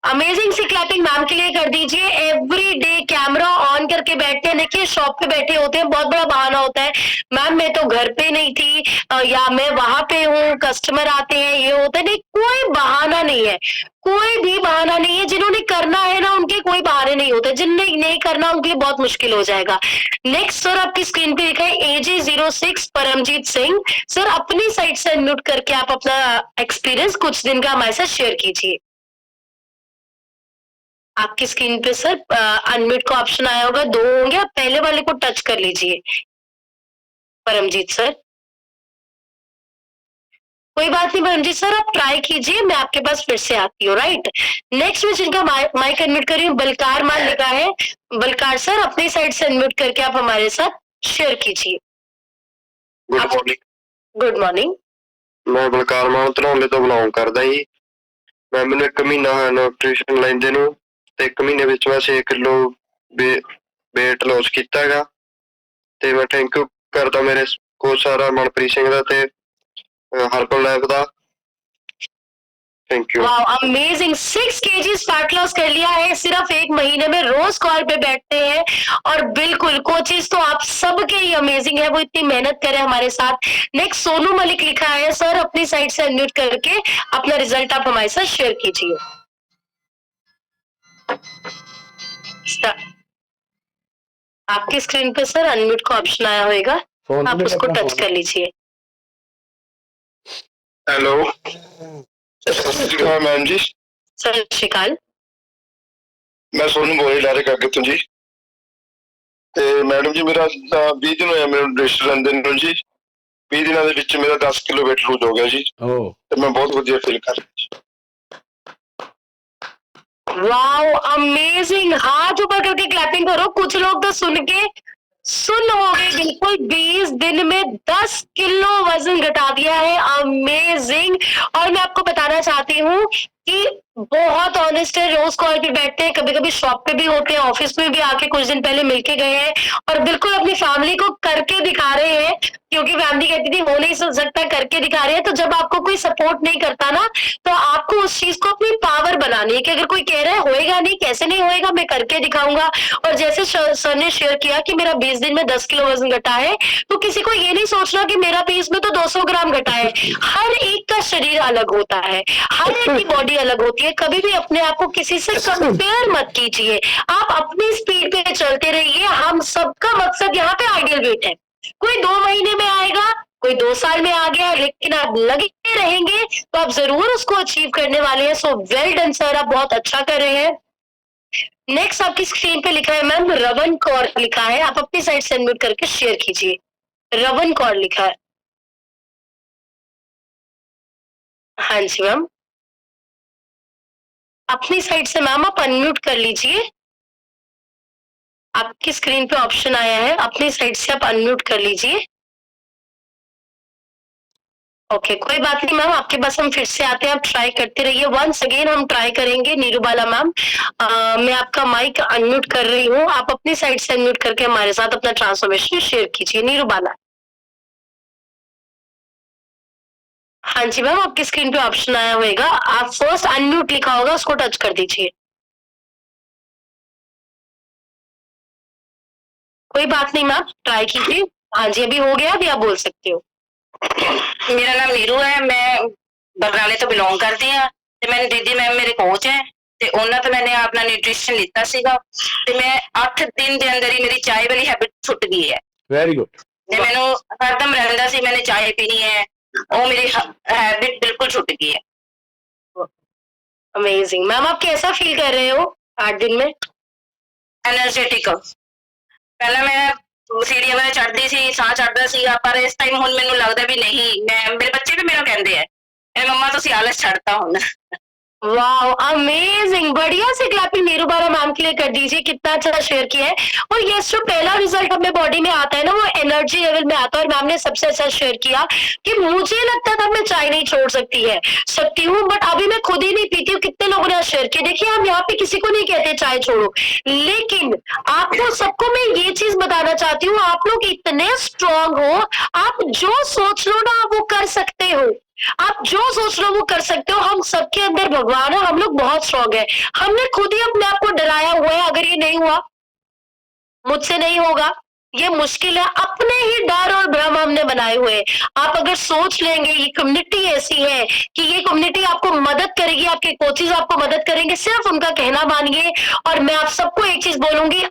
अमेजिंग सी क्लैपिंग मैम के लिए कर दीजिए। एवरी डे कैमरा ऑन करके बैठते हैं, देखिए शॉप पे बैठे होते हैं, बहुत बड़ा बहाना होता है, मैम मैं तो घर पे नहीं थी या मैं वहां पे हूँ, कस्टमर आते हैं, ये होता है। नहीं, कोई बहाना नहीं है, कोई भी बहाना नहीं है। जिन्होंने करना है ना, उनके कोई बहाने नहीं होते, जिनने नहीं करना उनके लिए बहुत मुश्किल हो जाएगा। नेक्स्ट सर आपकी स्क्रीन पे लिखा है AJ06 परमजीत सिंह। सर अपनी साइड से अनम्यूट करके आप अपना एक्सपीरियंस कुछ दिन का हमारे साथ शेयर कीजिए। आपकी स्क्रीन पे सर अनम्यूट का ऑप्शन आया होगा, 2 होंगे, आप पहले वाले को टच कर लीजिए। परमजीत सर, कोई बात नहीं परमजीत सर, आप ट्राई कीजिए, मैं आपके पास फिर से आती हूँ। राइट, नेक्स्ट में जिनका माइक अनम्यूट कर रही हूँ, बलकार मान लिखा है। बलकार सर अपनी साइड से अनम्यूट करके आप हमारे साथ शेयर कीजिए। Good morning. Good morning. मैं बलकार मान धनौले तो बिलोंग करदा जी। मैं मैंने 1 महीना होया न्यूट्रीशन लेंदे नूं ते 1 महीने विच मैं 6 किलो वेट लॉस कीता हैगा। ते मैं थैंक यू करदा मेरे कोच सर मनप्रीत सिंह दा ते हर्बल लाइफ दा। Thank you. Wow amazing, 6 kg fat loss कर लिया है सिर्फ 1 महीने में। रोज कॉल पे बैठते हैं और बिल्कुल कोचेस तो आप सबके ही अमेजिंग है, वो इतनी मेहनत करे हमारे साथ। नेक्स्ट सोनू मलिक लिखा है, सर अपनी साइड से अनम्यूट करके अपना रिजल्ट आप हमारे साथ शेयर कीजिए। आपकी स्क्रीन पे सर अनम्यूट का ऑप्शन आया होगा, आप उसको टच कर लीजिए। हेलो मैम जी। सत श्री अकाल। मैं सोनू बोल रहा करके तुम जी। ते मैडम जी मेरा 20 दिन होया मेरे रजिस्टर लेंदे नूं जी। 20 दिनों ਦੇ ਵਿੱਚ मेरा 10 किलो वेट लूज हो गया जी। ਤੇ मैं बहुत ਵਧੀਆ फील कर रहा जी। वाओ अमेजिंग, हाथ ऊपर करके क्लैपिंग करो। कुछ लोग तो सुन हो गए बिल्कुल। 20 दिन में 10 किलो वजन घटा दिया है, अमेजिंग। और मैं आपको बताना चाहती हूँ कि बहुत ऑनेस्ट है, रोज कॉल पे बैठते हैं, कभी कभी शॉप पे भी होते हैं, ऑफिस में भी आके कुछ दिन पहले मिलके गए हैं और बिल्कुल अपनी फैमिली को करके दिखा रहे हैं, क्योंकि फैमिली कहती थी हो नहीं सकता, करके दिखा रहे हैं। तो जब आपको कोई सपोर्ट नहीं करता ना, तो आपको उस चीज को अपनी पावर बनानी है कि अगर कोई कह रहा है होएगा नहीं, कैसे नहीं होएगा, मैं करके दिखाऊंगा। और जैसे सर ने शेयर किया कि मेरा 20 दिन में 10 किलो वजन घटा है, तो किसी को ये नहीं सोचना कि मेरा पीस में तो 200 ग्राम घटा है। हर एक का शरीर अलग होता है, हर एक की बॉडी अलग होती है। कभी भी अपने आप को किसी से कंपेयर मत कीजिए, आप अपनी स्पीड पे चलते रहिए। हम सबका मकसद यहाँ पे आइडियल वेट है। कोई 2 महीने में आएगा, कोई 2 साल में आ गया, लेकिन आप लगे रहेंगे तो आप जरूर उसको अचीव करने वाले हैं। सो वेल डन सर, आप बहुत अच्छा कर रहे हैं। नेक्स्ट आपकी स्क्रीन पे लिखा है मैम रवन कौर लिखा है, आप अपनी साइड से अनम्यूट करके शेयर कीजिए। रवन कौर लिखा है। हाँ जी मैम, अपनी साइड से मैम आप अनम्यूट कर लीजिए। आपकी स्क्रीन पे ऑप्शन आया है, अपनी साइड से आप अनम्यूट कर लीजिए। ओके कोई बात नहीं मैम, आपके पास हम फिर से आते हैं, आप ट्राई करते रहिए। वंस अगेन हम ट्राई करेंगे। नीरूबाला मैम, मैं आपका माइक अनम्यूट कर रही हूँ, आप अपनी साइड से अनम्यूट करके हमारे साथ अपना ट्रांसफॉर्मेशन शेयर कीजिए। नीरूबाला। हाँ जी मैम, आपकी स्क्रीन पे ऑप्शन आया होगा, आप फर्स्ट अनम्यूट लिखा होगा उसको टच कर दीजिए। कोई बात नहीं मैम, ट्राई कीजिए। हाँ जी अभी हो गया, अभी आप बोल सकते हो। ਮੇਰਾ ਨਾਮ ਨੀਰੂ ਹੈ, ਮੈਂ ਬਰਨਾਲੇ ਤੋਂ ਬਿਲੋਂਗ ਕਰਦੀ ਹਾਂ ਤੇ ਮੈਨੂੰ ਦੀਦੀ ਮੈਮ ਮੇਰੇ ਕੋਚ ਹੈ ਤੇ ਉਹਨਾਂ ਤੋਂ ਮੈਨੇ ਆਪਣਾ ਨਿਊਟ੍ਰੀਸ਼ਨ ਲਿੱਤਾ ਸੀਗਾ ਤੇ ਮੈਂ 8 ਦਿਨ ਦੇ ਅੰਦਰ ਹੀ ਮੇਰੀ ਚਾय ਵਾਲੀ ਹੈਬਿਟ ਛੁੱਟ ਗਈ ਹੈ। Very good. ਤੇ ਮੈਨੂੰ ਹਰਦਮ ਰਹਿੰਦਾ ਸੀ मैंने चाय पीनी है, वो मेरी हैबिट बिल्कुल छूट गई है। अमेजिंग मैम, आप कैसा फील कर रहे हो 8 दिन में? एनर्जेटिक पहला मैं सीढ़ियां वगैरह चढ़ती सी, साह चढ़दा सीगा, पर इस टाइम हुण मैनूं लगदा भी नहीं, मैं मेरे बच्चे भी मेरा कहंदे है मम्मा तुसीं आलस छड्डता हुण। वाओ अमेजिंग, बढ़िया से क्लैपिंग नीरूबाला मैम के लिए कर दीजिए, कितना अच्छा शेयर किया है। और यस, जो पहला रिजल्ट हमें बॉडी में आता है ना, वो एनर्जी लेवल में आता है। और मैम ने सबसे अच्छा शेयर किया कि मुझे लगता था मैं चाय नहीं छोड़ सकती हूँ, बट अभी मैं खुद ही नहीं पीती हूँ। कितने लोगों ने शेयर किया। देखिए हम यहाँ पे किसी को नहीं कहते चाय छोड़ो, लेकिन आपको सबको मैं ये चीज बताना चाहती हूँ, आप लोग इतने स्ट्रांग हो, आप जो सोच लो ना वो कर सकते हो, आप जो सोच लो वो कर सकते हो। हम सबके अंदर भगवान है, हम लोग बहुत स्ट्रांग है। हमने खुद ही अपने आप को डराया हुआ है, अगर ये नहीं हुआ मुझसे नहीं होगा, ये मुश्किल है, अपने ही डर और भ्रम हमने बनाए हुए हैं। आप अगर सोच लेंगे ये कम्युनिटी ऐसी है कि ये कम्युनिटी आपको मदद करेगी, आपके कोचेज आपको मदद करेंगे, सिर्फ उनका कहना मानिए। और मैं आप सबको एक चीज बोलूंगी,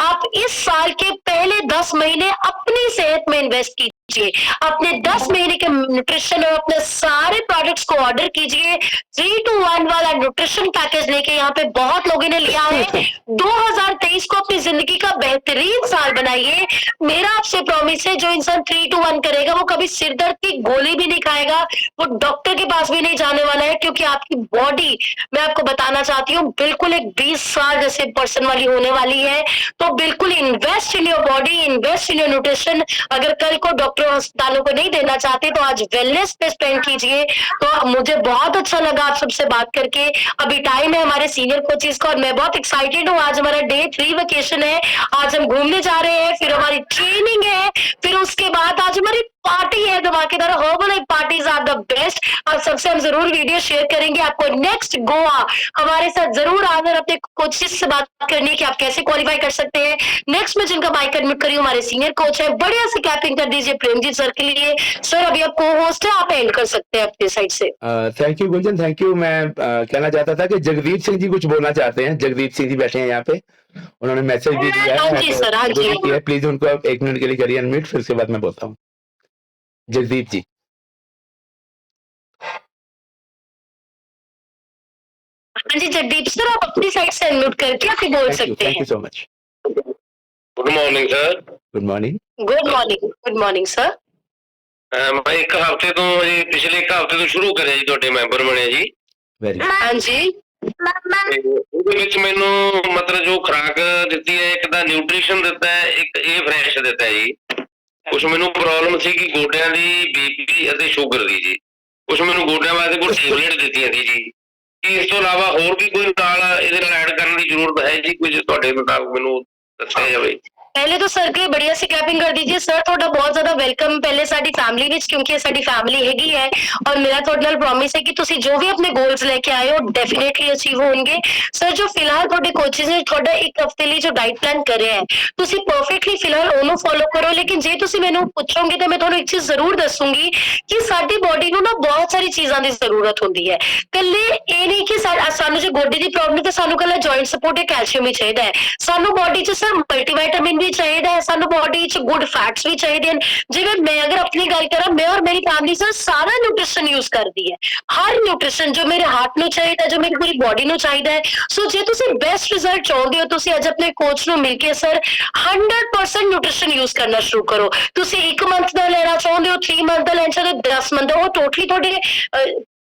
आप इस साल के पहले 10 महीने अपनी सेहत में इन्वेस्ट कीजिए, अपने 10 महीने के न्यूट्रिशन और अपने सारे प्रोडक्ट्स को ऑर्डर कीजिए। 3 to 1 वाला न्यूट्रिशन पैकेज लेके यहाँ पे बहुत लोगों ने लिया है। 2023 को अपनी जिंदगी का बेहतरीन साल बनाइए। मेरा आपसे प्रॉमिस है, जो इंसान 3 to 1 करेगा वो कभी सिर दर्द की गोली भी नहीं खाएगा, वो डॉक्टर के पास भी नहीं जाने वाला है, क्योंकि आपकी बॉडी, मैं आपको बताना चाहती हूँ, बिल्कुल एक 20 साल जैसे पर्सन वाली होने वाली है। तो बिल्कुल invest in your body, invest in your nutrition. अगर कल को डॉक्टर अस्पतालों को नहीं देना चाहते तो आज वेलनेस पे स्पेंड कीजिए। तो मुझे बहुत अच्छा लगा आप सबसे बात करके। अभी टाइम है हमारे सीनियर कोचेस का और मैं बहुत एक्साइटेड हूँ। आज हमारा Day 3 वेकेशन है, आज हम घूमने जा रहे हैं, फिर हमारी ट्रेनिंग है, फिर उसके बाद आज हमारी पार्टी है धमाकेदार। Herbal parties are the best. आप सबसे हम जरूर वीडियो शेयर करेंगे। आपको नेक्स्ट गोवा हमारे साथ जरूर आकर अपने कोचेस से बात करनी है कि आप कैसे क्वालिफाई कर सकते हैं। नेक्स्ट में जिनका माइक अनम्यूट करी हमारे सीनियर कोच है, बढ़िया से क्लैपिंग कर दीजिए प्रेमजीत सर के लिए। सर अभी आप को होस्ट है, आप एंड कर सकते हैं अपनी साइड से। Thank you Gunjan, thank you. मैं कहना चाहता था कि जगदीप सिंह जी कुछ बोलना चाहते हैं। जगदीप सिंह जी बैठे हैं यहाँ पे, उन्होंने मैसेज भी दिया है। हाँ जी सर, हाँ जी। प्लीज उनको आप 1 मिनट के लिए करिए अनम्यूट, फिर उसके बाद मैं बोलता हूँ। जगदीप जी। हाँ जी जगदीप सर, आप अपनी साइड से अनम्यूट करके आप बोल सकते हैं। Thank you so much. Good morning sir. Good morning. Good morning, good morning sir. मैं एक हफ्ते तो जी, पिछले 1 हफ्ते तो शुरू करे जी, ਤੁਹਾਡੇ ਮੈਂਬਰ ਬਣੇ ਜੀ। वेरी हाँ जी। ਤੇ ਉਹਦੇ ਵਿੱਚ ਮੈਨੂੰ ਮਤਲਬ ਜੋ ਖੁਰਾਕ ਦਿੱਤੀ ਹੈ, ਇੱਕ ਤਾਂ ਨਿਊਟ੍ਰੀਸ਼ਨ ਦਿੱਤਾ ਹੈ, ਇੱਕ ਇਹ ਫਰੈਸ਼ ਦਿੱਤਾ ਹੈ ਜੀ। ਕੁਛ ਮੈਨੂੰ ਪ੍ਰੋਬਲਮ ਸੀ ਕਿ ਗੋਡਿਆਂ ਦੀ ਬੀਪੀ ਅਤੇ ਸ਼ੂਗਰ ਦੀ ਜੀ, ਕੁਛ ਮੈਨੂੰ ਗੋਡਿਆਂ ਵਾਸਤੇ ਕੋਈ ਟੈਬਲੇਟ ਦਿੱਤੀਆਂ ਸੀ ਜੀ। ਕੀ ਇਸ ਤੋਂ ਇਲਾਵਾ ਹੋਰ ਵੀ ਕੋਈ ਨਾਲ ਇਹਦੇ ਨਾਲ ਐਡ ਕਰਨ ਦੀ ਜ਼ਰੂਰਤ ਹੈ ਜੀ? ਕੁਝ ਤੁਹਾਡੇ ਮੁਤਾਬਕ ਮੈਨੂੰ ਦੱਸਿਆ ਜਾਵੇ। पहले तो सर के बढ़िया से क्लैपिंग कर दीजिए। सर थोड़ा बहुत ज्यादा वेलकम पहले साडी फैमिली विच, क्योंकि ये साडी फैमिली हैगी है और मेरा थोड़े नाल प्रॉमिस है कि तुसी जो भी अपने गोल्स लेके आए हो डेफिनेटली अचीव होंगे। सर जो फिलहाल थोड़े कोचेस ने थोड़ा 1 हफ्ते लिए जो डाइट प्लान करे हैं, तुसी परफेक्टली फिलहाल ओनू फॉलो करो। लेकिन जे तुसी मैनू पूछोगे तो मैं थोड़ा एक चीज जरूर दसूंगी कि साडी बॉडी नू ना बहुत सारी चीजां दी जरूरत होंदी है। कल्ले ये नहीं कि सानू जो गोडे दी प्रॉब्लम है तो सानू कल्ला जॉइंट सपोर्ट या कैल्शियम ही चाहिए है। सानू बॉडी च सर मल्टीविटामिन भी भी चाहिए, सानू बॉडी च गुड फैट्स भी चाहिए। जिवें मैं अगर अपनी गल करा, मैं और मेरी फैमिली सर सारा न्यूट्रिशन यूज करती है, हर न्यूट्रिशन जो मेरे हार्ट नू चाहिए, जो मेरी पूरी बॉडी नू चाहिए है। सो जे तुसी बेस्ट रिजल्ट चाहते हो, तुसी अज अपने कोच नू मिलके सर 100% न्यूट्रिशन यूज करना शुरू करो। तुसी 1 मंथ दा लेना चाहते हो, 3 मंथ दा लेना चाहते हो, 10 मंथ दा, वो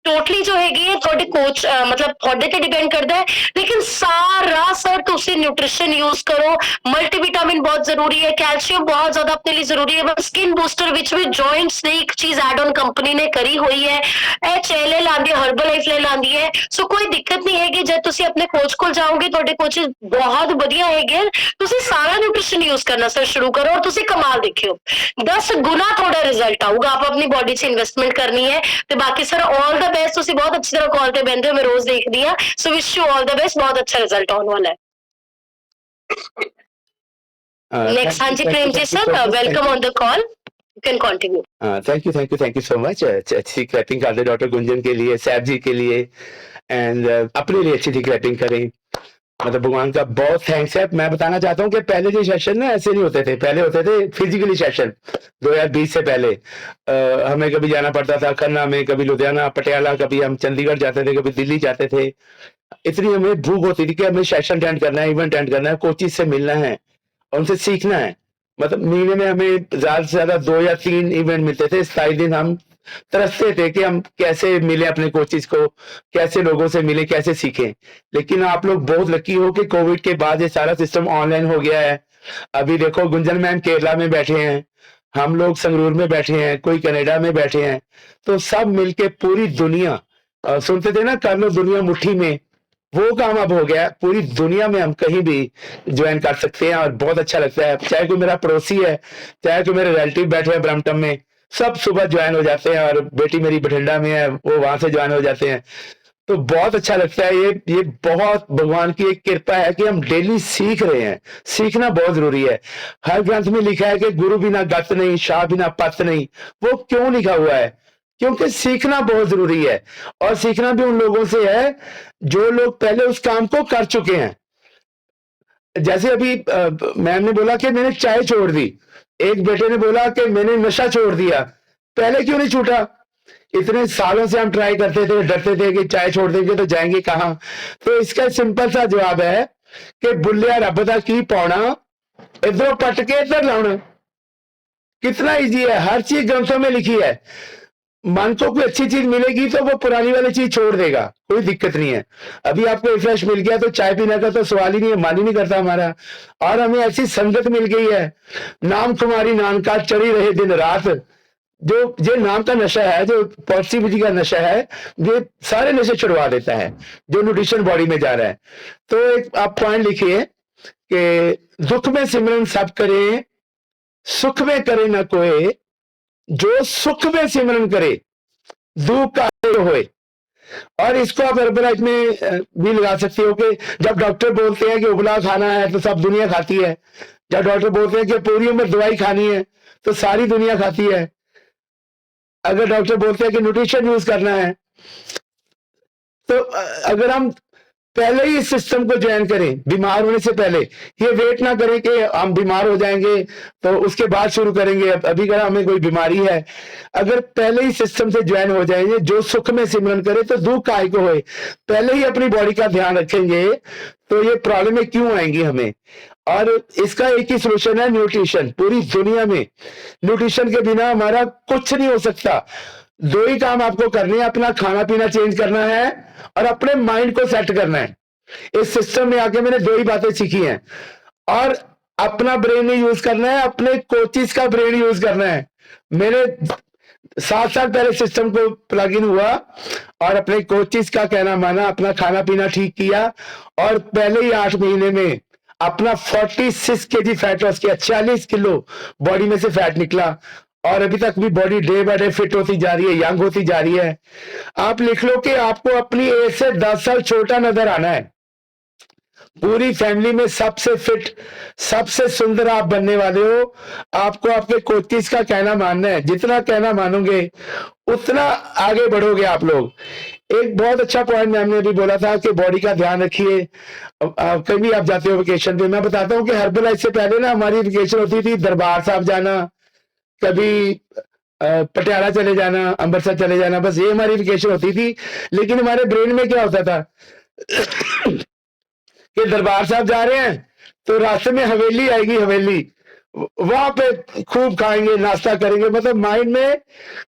टोटली जो हैगी थोड़े कोच मतलब थोड़े ते डिपेंड करता है। लेकिन सारा सर तुसी न्यूट्रिशन यूज करो। मल्टीविटामिन बहुत जरूरी है, कैल्शियम बहुत ज्यादा अपने लिए जरूरी है। स्किन बूस्टर विच भी जॉइंट्स ने एक चीज एड ऑन कंपनी ने करी हुई है, ए चेले लांदी है, हर्बल लाइफ ले लांदी है। सो कोई दिक्कत नहीं हैगी, जब तुसी अपने कोच को जाओगे, थोड़े कोचेस बहुत बढ़िया हैगे, तुसी सारा न्यूट्रिशन यूज करना सर शुरू करो और तुसी कमाल देखियो, 10 गुना थोड़ा रिजल्ट आऊगा। आप अपनी बॉडी से इन्वेस्टमेंट करनी है। तो बाकी सर ऑल द बेस्ट, तुसी बहुत अच्छी तरह कॉल पे बहते हो, मैं रोज देख दी हां। So wish you all the best, बहुत अच्छा रिजल्ट आने वाला है। नेक्स्ट, हाँ जी Prem ji sir, welcome on the call, you can continue. Thank you so much. अच्छी क्लैपिंग कर दे डॉक्टर गुंजन के लिए, सैफ जी के लिए, एंड अपने लिए अच्छी क्लैपिंग करें। मतलब भगवान का बहुत थैंक्स है। मैं बताना चाहता हूँ कि पहले जो सेशन ना ऐसे नहीं होते थे, पहले होते थे फिजिकली सेशन। 2020 से पहले हमें कभी जाना पड़ता था खन्ना में, कभी लुधियाना, पटियाला, कभी हम चंडीगढ़ जाते थे, कभी दिल्ली जाते थे। इतनी हमें भूख होती थी कि हमें सेशन अटेंड करना है, इवेंट अटेंड करना है, कोचिज से मिलना है और उनसे सीखना है। मतलब महीने में हमें ज्यादा से ज्यादा 2 या 3 इवेंट मिलते थे। 27 दिन हम तरसते थे कि हम कैसे मिले अपने कोचिज को, कैसे लोगों से मिले, कैसे सीखें। लेकिन आप लोग बहुत लकी हो कि कोविड के बाद ये सारा सिस्टम ऑनलाइन हो गया है। अभी देखो गुंजन मैम केरला में बैठे हैं, हम लोग संगरूर में बैठे हैं, कोई कनाडा में बैठे हैं। तो सब मिलके पूरी दुनिया, सुनते थे ना कर लो दुनिया मुट्ठी में, वो काम अब हो गया। पूरी दुनिया में हम कहीं भी ज्वाइन कर सकते हैं और बहुत अच्छा लगता है। चाहे कोई मेरा पड़ोसी है, चाहे कोई मेरे रिलेटिव बैठे हैं ब्रम्पटन में, सब सुबह ज्वाइन हो जाते हैं। और बेटी मेरी बठिंडा में है, वो वहां से ज्वाइन हो जाते हैं। तो बहुत अच्छा लगता है। ये बहुत भगवान की एक कृपा है कि हम डेली सीख रहे हैं। सीखना बहुत जरूरी है। हर ग्रंथ में लिखा है कि गुरु बिना गत नहीं, शाह बिना पत नहीं। वो क्यों लिखा हुआ है? क्योंकि सीखना बहुत जरूरी है। और सीखना भी उन लोगों से है जो लोग पहले उस काम को कर चुके हैं। जैसे अभी मैम ने बोला कि मैंने चाय छोड़ दी, एक बेटे ने बोला कि मैंने नशा छोड़ दिया। पहले क्यों नहीं छूटा? इतने सालों से हम ट्राई करते थे, डरते थे कि चाय छोड़ देंगे तो जाएंगे कहां। तो इसका सिंपल सा जवाब है कि बुल्लिया रब दा की पाउना, इधरों पट के इधर लाउना। कितना इजी है, हर चीज ग्रंथों में लिखी है। मन को कोई अच्छी चीज मिलेगी तो वो पुरानी वाली चीज छोड़ देगा, कोई दिक्कत नहीं है। अभी आपको रिफ्रेश मिल गया तो चाय पीने का तो सवाल ही नहीं है, मन ही नहीं करता हमारा। और हमें ऐसी संगत मिल गई है, नाम तुम्हारी नानका चढ़ी रहे दिन रात। जो नाम का नशा है, जो पॉजिटिविटी का नशा है, ये सारे नशे छुड़वा देता है जो न्यूट्रिशन बॉडी में जा रहा है। तो एक आप पॉइंट लिखिए कि दुख में सिमरन सब करे, सुख में करे न कोई, जो सुख में सिमरन करे दुख का होए। और इसको आप हेर्बलाइफ में भी लगा सकते हो कि जब डॉक्टर बोलते हैं कि उबला खाना है तो सब दुनिया खाती है। जब डॉक्टर बोलते हैं कि पूरी उम्र दवाई खानी है तो सारी दुनिया खाती है। अगर डॉक्टर बोलते हैं कि न्यूट्रिशन यूज करना है, तो अगर हम पहले ही इस सिस्टम को ज्वाइन करें, बीमार होने से पहले, ये वेट ना करें कि हम बीमार हो जाएंगे तो उसके बाद शुरू करेंगे। अभी अगर हमें कोई बीमारी है, अगर पहले ही सिस्टम से ज्वाइन हो जाएंगे, जो सुख में सिमरन करे तो दुख काय को होए, पहले ही अपनी बॉडी का ध्यान रखेंगे तो ये प्रॉब्लम क्यों आएंगी हमें। और इसका एक ही सोल्यूशन है, न्यूट्रिशन। पूरी दुनिया में न्यूट्रिशन के बिना हमारा कुछ नहीं हो सकता। 2 ही काम आपको करने हैं, अपना खाना पीना चेंज करना है और अपने माइंड को सेट करना है। इस सिस्टम में आके मैंने 2 ही बातें सीखी हैं। और अपना ब्रेन नहीं यूज करना है, अपने कोचिज का ब्रेन यूज करना है। मैंने 7 साल पहले सिस्टम को प्लग इन हुआ और अपने कोचिज का कहना माना, अपना खाना पीना ठीक किया और पहले ही 8 महीने में अपना 46 kg फैट लॉस किया। 40 किलो बॉडी में से फैट निकला और अभी तक भी body day by day fit होती जा रही है, यंग होती जा रही है। आप लिख लो कि आपको अपनी एज से 10 साल छोटा नजर आना है। पूरी फैमिली में सबसे फिट, सबसे सुंदर आप बनने वाले हो। आपको आपके कोचिज का कहना मानना है। जितना कहना मानोगे उतना आगे बढ़ोगे आप लोग। एक बहुत अच्छा पॉइंट मैम ने अभी बोला था कि बॉडी का ध्यान रखिए। कभी आप जाते हो वेकेशन पे, मैं बताता हूँ कि हर्बलाइफ से पहले ना हमारी वेकेशन होती थी दरबार साहब जाना, कभी पटियाला चले जाना, अमृतसर चले जाना, बस ये हमारी वेकेशन होती थी। लेकिन हमारे ब्रेन में क्या होता था कि दरबार साहब जा रहे हैं तो रास्ते में हवेली आएगी, हवेली, वहां पे खूब खाएंगे, नाश्ता करेंगे, मतलब माइंड में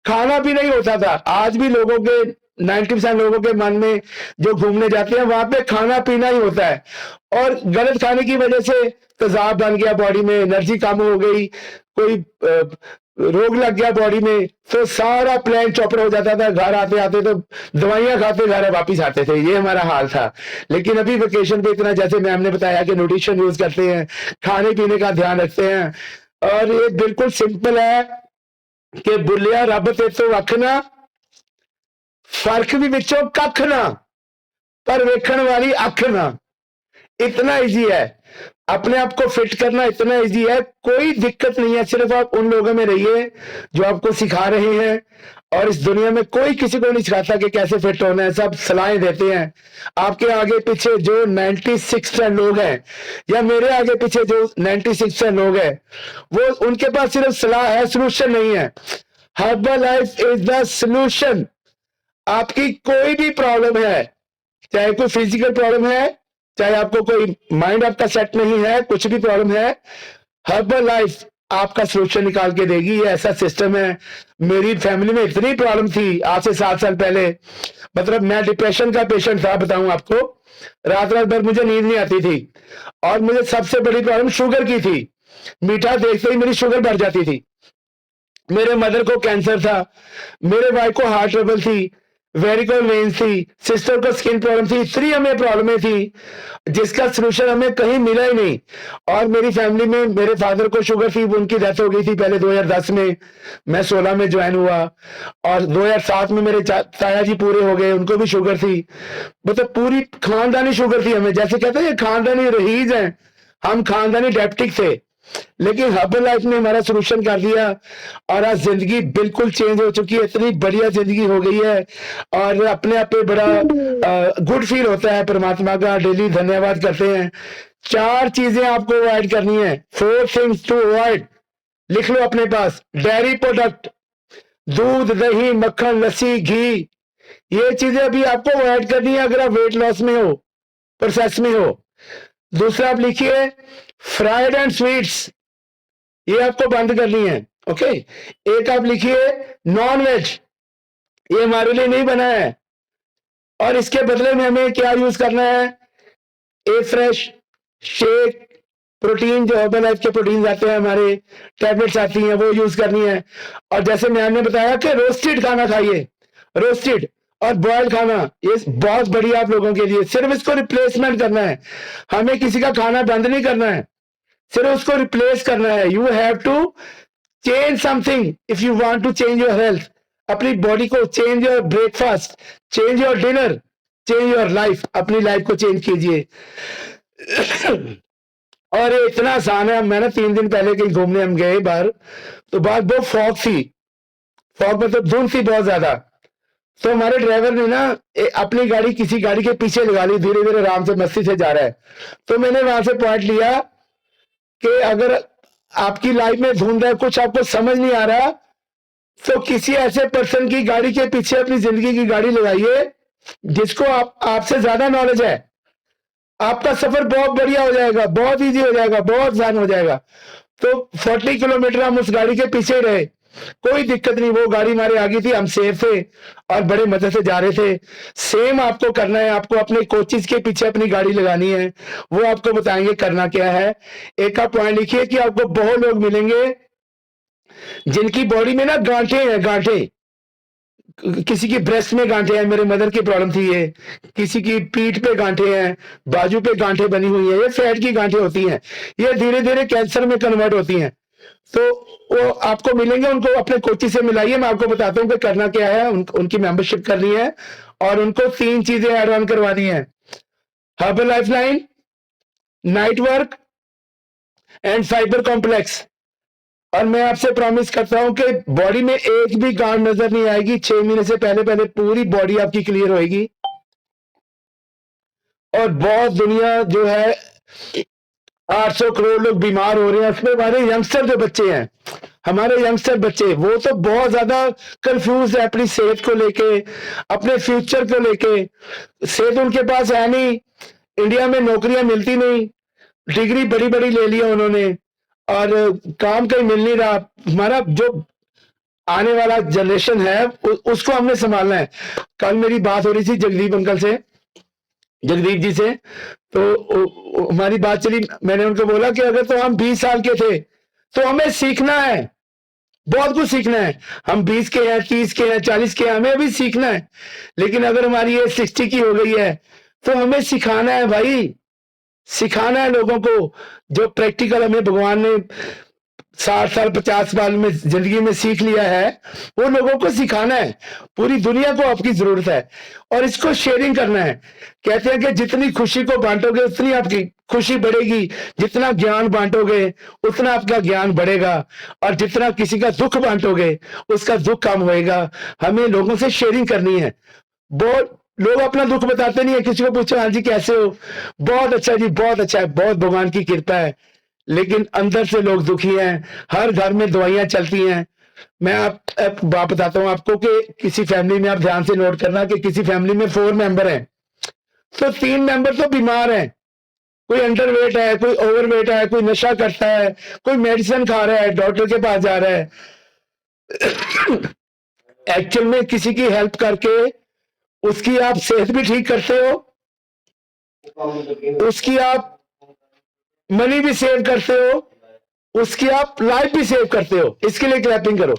खाना भी नहीं होता था। आज भी लोगों के 90% लोगों के मन में जो घूमने जाते हैं वहां पे खाना पीना ही होता है, और गलत खाने की वजह से तेजाब बन गया बॉडी में, एनर्जी कम हो गई, कोई रोग लग गया बॉडी में, तो सारा प्लान चौपड़ हो जाता था। घर आते आते तो दवाइयां खाते घर वापिस आते थे, ये हमारा हाल था। लेकिन अभी वेकेशन पे इतना, जैसे मैम ने बताया कि न्यूट्रिशन यूज करते हैं, खाने पीने का ध्यान रखते हैं, और ये बिल्कुल सिंपल है कि बुलिया रब ते तो वख ना, फर्क भी विचों कख ना, पर वेखण वाली अख ना। इतना इजी है, अपने आप को फिट करना इतना इजी है, कोई दिक्कत नहीं है। सिर्फ आप उन लोगों में रहिए जो आपको सिखा रहे हैं, और इस दुनिया में कोई किसी को नहीं सिखाता कि कैसे फिट होना है, सब सलाहें देते हैं। आपके आगे पीछे जो 96% लोग हैं, या मेरे आगे पीछे जो 96% लोग हैं, वो उनके पास सिर्फ सलाह है, सोल्यूशन नहीं है। Herbalife is the solution. आपकी कोई भी प्रॉब्लम है, चाहे कोई फिजिकल प्रॉब्लम है, चाहे आपको कोई माइंड आपका सेट नहीं है, कुछ भी प्रॉब्लम है, हर्बलाइफ आपका सोल्यूशन निकाल के देगी। ये ऐसा सिस्टम है। मेरी फैमिली में इतनी प्रॉब्लम थी आज से 7 साल पहले, मतलब मैं डिप्रेशन का पेशेंट था, बताऊं आपको, रात रात भर मुझे नींद नहीं आती थी, और मुझे सबसे बड़ी प्रॉब्लम शुगर की थी। मीठा देखते ही मेरी शुगर बढ़ जाती थी। मेरे मदर को कैंसर था, मेरे भाई को हार्ट ट्रबल थी, वेरिकोल वेन्स थी, सिस्टर को स्किन प्रॉब्लम थी, इतनी हमें प्रॉब्लमें थी जिसका सोल्यूशन हमें कहीं मिला ही नहीं। और मेरी फैमिली में मेरे फादर को शुगर थी, उनकी डेथ हो गई थी पहले 2010 में, मैं 16 में ज्वाइन हुआ, और 2007 में मेरे ताया जी पूरे हो गए, उनको भी शुगर थी। मतलब पूरी खानदानी शुगर थी हमें, जैसे कहते हैं ये खानदानी रहीज है, हम खानदानी डायबिटिक थे। लेकिन हर्बलाइफ ने हमारा सोल्यूशन कर दिया, और आज जिंदगी बिल्कुल चेंज हो चुकी है, इतनी बढ़िया जिंदगी हो गई है, और अपने आप पे बड़ा गुड फील होता है, परमात्मा का डेली धन्यवाद करते हैं। 4 चीजें आपको अवॉइड करनी है, 4 थिंग्स टू अवॉइड, लिख लो अपने पास। डेयरी प्रोडक्ट, दूध, दही, मक्खन, लस्सी, घी, ये चीजें अभी आपको अवॉइड करनी है अगर आप वेट लॉस में हो, प्रोसेस में हो। दूसरा आप लिखिए फ्राइड एंड स्वीट्स, ये आपको बंद करनी है। ओके, एक आप लिखिए नॉन वेज, ये हमारे लिए नहीं बना है, और इसके बदले में हमें क्या यूज करना है, ए फ्रेश, शेक, प्रोटीन, जो हर्बलाइफ के प्रोटीन आते हैं, हमारे टैबलेट्स आती हैं, वो यूज करनी है। और जैसे मैम ने बताया कि रोस्टेड खाना खाइए, रोस्टेड और बॉयल खाना, ये बहुत बढ़िया आप लोगों के लिए। सिर्फ इसको रिप्लेसमेंट करना है, हमें किसी का खाना बंद नहीं करना है, सिर्फ उसको रिप्लेस करना है। You have to change something if you want to change your health. अपनी बॉडी को change, your breakfast, change your dinner, change your life, अपनी लाइफ को चेंज कीजिए। और ये इतना आसान है। मैं ना 3 दिन पहले कहीं घूमने हम गए बाहर, तो बाहर बहुत फॉग थी, फॉग मतलब धुंध थी बहुत ज्यादा। तो हमारे ड्राइवर ने ना अपनी गाड़ी किसी गाड़ी के पीछे लगा ली, धीरे धीरे आराम से मस्ती से जा रहा है। तो मैंने वहां से पॉइंट लिया कि अगर आपकी लाइफ में धुंध है, कुछ आपको समझ नहीं आ रहा, तो किसी ऐसे पर्सन की गाड़ी के पीछे अपनी जिंदगी की गाड़ी लगाइए जिसको आपसे ज्यादा नॉलेज है। आपका सफर बहुत बढ़िया हो जाएगा, बहुत इजी हो जाएगा, बहुत आसान हो जाएगा। तो 40 किलोमीटर हम उस गाड़ी के पीछे रहे, कोई दिक्कत नहीं, वो गाड़ी हमारे आगे थी, हम सेफ थे और बड़े मजे से जा रहे थे। सेम आपको करना है, आपको अपने कोचेस के पीछे अपनी गाड़ी लगानी है, वो आपको बताएंगे करना क्या है। एक आप पॉइंट लिखिए कि आपको बहुत लोग मिलेंगे जिनकी बॉडी में ना गांठे हैं, गांठे, किसी की ब्रेस्ट में गांठे हैं, मेरे मदर की प्रॉब्लम थी ये, किसी की पीठ पे गांठे हैं, बाजू पे गांठे बनी हुई है, ये फैट की गांठे होती हैं, ये धीरे धीरे कैंसर में कन्वर्ट होती हैं। तो वो आपको मिलेंगे, उनको अपने कोची से मिलाइए, मैं आपको बताता हूँ कि करना क्या है। उनकी मेंबरशिप करनी है और उनको 3 चीजें ऐड ऑन करवानी है, herbal lifeline, night work and fibre complex. और मैं आपसे प्रॉमिस करता हूं कि बॉडी में एक भी गांठ नजर नहीं आएगी। 6 महीने से पहले पहले पूरी बॉडी आपकी क्लियर होएगी। और बहुत दुनिया जो है 800 करोड़ लोग बीमार हो रहे हैं, उसमें हमारे यंगस्टर जो बच्चे हैं, हमारे यंगस्टर बच्चे, वो तो बहुत ज्यादा कंफ्यूज है अपनी सेहत को लेके, अपने फ्यूचर को लेके। सेहत उनके पास है नहीं, इंडिया में नौकरियां मिलती नहीं, डिग्री बड़ी बड़ी ले लिया उन्होंने और काम कहीं मिल नहीं रहा। हमारा जो आने वाला जनरेशन है उसको हमने संभालना है। कल मेरी बात हो रही थी जगदीप जी से, तो हमारी बात चली, मैंने उनको बोला कि अगर तो हम 20 साल के थे तो हमें सीखना है, बहुत कुछ सीखना है। हम 20 के हैं, 30 के हैं, 40 के हैं, हमें अभी सीखना है। लेकिन अगर हमारी एज 60 की हो गई है तो हमें सिखाना है भाई, सिखाना है लोगों को। जो प्रैक्टिकल हमें भगवान ने 60 साल 50 साल में जिंदगी में सीख लिया है, वो लोगों को सिखाना है। पूरी दुनिया को आपकी जरूरत है और इसको शेयरिंग करना है। कहते हैं कि जितनी खुशी को बांटोगे उतनी आपकी खुशी बढ़ेगी, जितना ज्ञान बांटोगे उतना आपका ज्ञान बढ़ेगा, और जितना किसी का दुख बांटोगे उसका दुख कम होएगा। हमें लोगों से शेयरिंग करनी है। बहुत लोग अपना दुख बताते नहीं है, किसी को पूछो हाँ जी कैसे हो, बहुत अच्छा जी, बहुत अच्छा है, बहुत भगवान की कृपा है, लेकिन अंदर से लोग दुखी हैं। हर घर में दवाइयां चलती हैं। मैं आप बात बताता हूं आपको कि किसी फैमिली में, आप ध्यान से नोट करना कि किसी फैमिली में 4 मेंबर हैं, तो 3 मेंबर तो बीमार हैं। कोई अंडरवेट है, कोई ओवरवेट है, कोई नशा करता है, कोई मेडिसिन खा रहा है, डॉक्टर के पास जा रहा है। एक्चुअल में किसी की हेल्प करके उसकी आप सेहत भी ठीक करते हो, उसकी आप मनी भी सेव करते हो, उसकी आप लाइफ भी सेव करते हो। इसके लिए क्लैपिंग करो।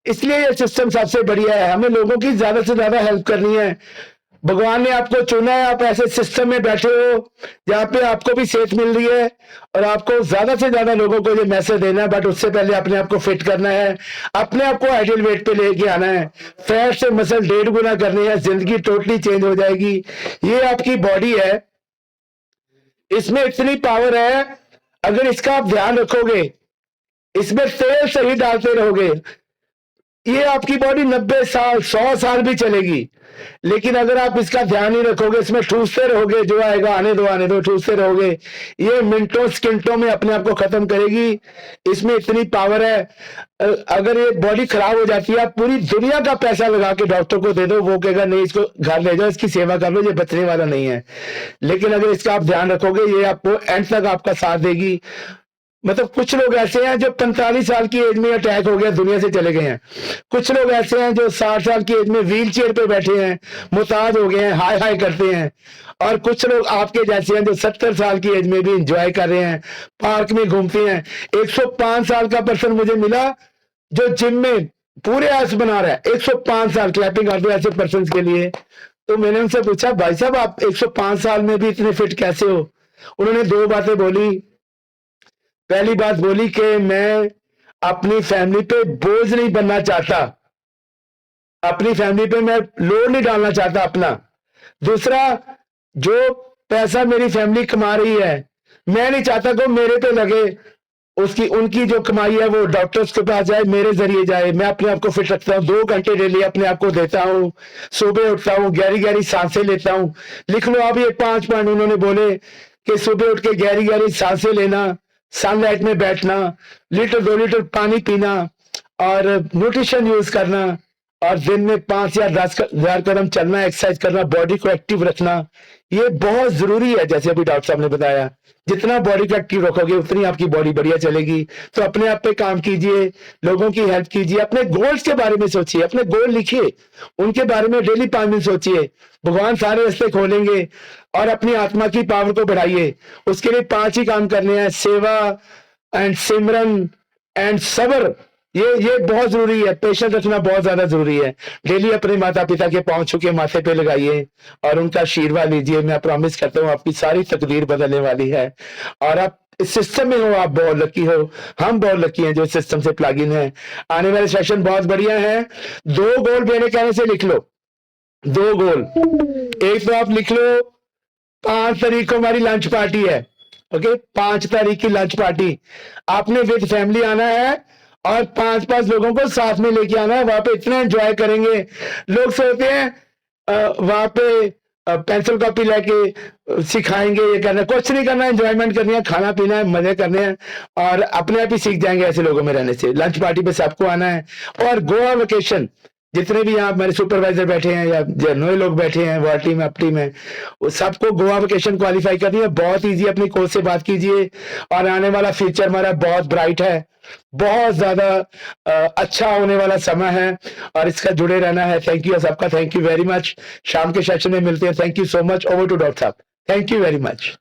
इसलिए ये सिस्टम सबसे बढ़िया है। हमें लोगों की ज्यादा से ज्यादा हेल्प करनी है। भगवान ने आपको चुना है, आप ऐसे सिस्टम में बैठे हो जहाँ पे आपको भी सेहत मिल रही है और आपको ज्यादा से ज्यादा लोगों को ये मैसेज देना है। बट उससे पहले अपने आप को फिट करना है, अपने आप को आइडियल वेट पे लेके आना है, फैट से मसल 1.5 गुना करनी है, जिंदगी टोटली चेंज हो जाएगी। ये आपकी बॉडी है, इसमें इतनी पावर है, अगर इसका आप ध्यान रखोगे, इसमें तेल सही डालते रहोगे, ये आपकी बॉडी 90 साल 100 साल भी चलेगी। लेकिन अगर आप इसका ध्यान नहीं रखोगे, इसमें ठूसते रहोगे, जो आएगा आने दो ठूसते रहोगे, ये मिनटों सेकंडों में अपने आप को खत्म करेगी। इसमें इतनी पावर है, अगर ये बॉडी खराब हो जाती है, आप पूरी दुनिया का पैसा लगा के डॉक्टर को दे दो, वो कहेगा नहीं इसको घर ले जाओ, इसकी सेवा कर लो, ये बचने वाला नहीं है। लेकिन अगर इसका आप ध्यान रखोगे, ये आपको एंड तक आपका साथ देगी। मतलब कुछ लोग ऐसे हैं जो 45 साल की एज में अटैक हो गया, दुनिया से चले गए हैं। कुछ लोग ऐसे हैं जो 60 साल की एज में व्हील चेयर पे बैठे हैं, मुताज हो गए हैं, हाय हाय करते हैं। और कुछ लोग आपके जैसे हैं जो 70 साल की एज में भी एंजॉय कर रहे हैं, पार्क में घूमते हैं। 105 साल का पर्सन मुझे मिला जो जिम में पूरे एब्स बना रहा है। 105 साल, क्लैपिंग कर दो ऐसे पर्सन के लिए। तो मैंने उनसे पूछा, भाई साहब आप 105 साल में भी इतने फिट कैसे हो? उन्होंने 2 बातें बोली। पहली बात बोली कि मैं अपनी फैमिली पे बोझ नहीं बनना चाहता, अपनी फैमिली पे मैं लोड नहीं डालना चाहता अपना। दूसरा, जो पैसा मेरी फैमिली कमा रही है, मैं नहीं चाहता कि मेरे पे लगे, उनकी जो कमाई है वो डॉक्टर्स के पास जाए, मेरे जरिए जाए। मैं अपने आप को फिट रखता हूँ, 2 घंटे डेली अपने आप को देता हूँ। सुबह उठता हूँ, गहरी गहरी सांसें लेता हूँ। लिख लो आप ये 5 पॉइंट उन्होंने बोले कि सुबह उठ के गहरी गहरी सांसें लेना, सनलाइट में बैठना, 1-2 लीटर पानी पीना और न्यूट्रिशन यूज करना, और दिन में 5 या 10 हजार कदम चलना, एक्सरसाइज करना, बॉडी को एक्टिव रखना, ये बहुत जरूरी है। जैसे अभी डॉक्टर साहब ने बताया, जितना बॉडी को एक्टिव रखोगे उतनी आपकी बॉडी बढ़िया चलेगी। तो अपने आप पे काम कीजिए, लोगों की हेल्प कीजिए, अपने गोल्स के बारे में सोचिए, अपने गोल लिखिए, उनके बारे में डेली 5 मिनट सोचिए। भगवान सारे रास्ते खोलेंगे। और अपनी आत्मा की पावर को बढ़ाइए। उसके लिए 5 ही काम करने हैं, सेवा एंड सिमरन एंड सब्र। ये बहुत जरूरी है, पेशेंस रखना बहुत ज्यादा जरूरी है। डेली अपने माता पिता के पांव छू के माथे पे लगाइए और उनका आशीर्वाद लीजिए। मैं प्रॉमिस करता हूँ आपकी सारी तकदीर बदलने वाली है। और आप इस सिस्टम में हो, आप बहुत लकी हो, हम बहुत लकी हैं जो सिस्टम से प्लग इन है। आने वाले सेशन बहुत बढ़िया है। 2 गोल मेरे कहने से लिख लो, 2 गोल। एक तो आप लिख लो, 5 तारीख को हमारी लंच पार्टी है, ओके 5 तारीख की लंच पार्टी आपने विद फैमिली आना है और 5-5 लोगों को साथ में लेके आना है। वहां पे इतना एंजॉय करेंगे। लोग सोचते हैं वहां पे पेंसिल कॉपी लेके सिखाएंगे, ये करना, कुछ नहीं करना, एंजॉयमेंट करनी है, खाना पीना है, मजे करने हैं और अपने आप ही सीख जाएंगे ऐसे लोगों में रहने से। लंच पार्टी पे सबको आना है। और गोवा वेकेशन जितने भी यहाँ मेरे सुपरवाइजर बैठे हैं या नए लोग बैठे हैं वार्ड टीम अप टीम है, वो सबको गोवा वेकेशन क्वालिफाई करनी है। बहुत इजी, अपनी कोच से बात कीजिए और आने वाला फ्यूचर हमारा बहुत ब्राइट है, बहुत ज्यादा अच्छा होने वाला समय है और इसका जुड़े रहना है। थैंक यू सबका, थैंक यू वेरी मच। शाम के सेशन में मिलते हैं। Thank you so much. Over to doctor साहब। Thank you very much.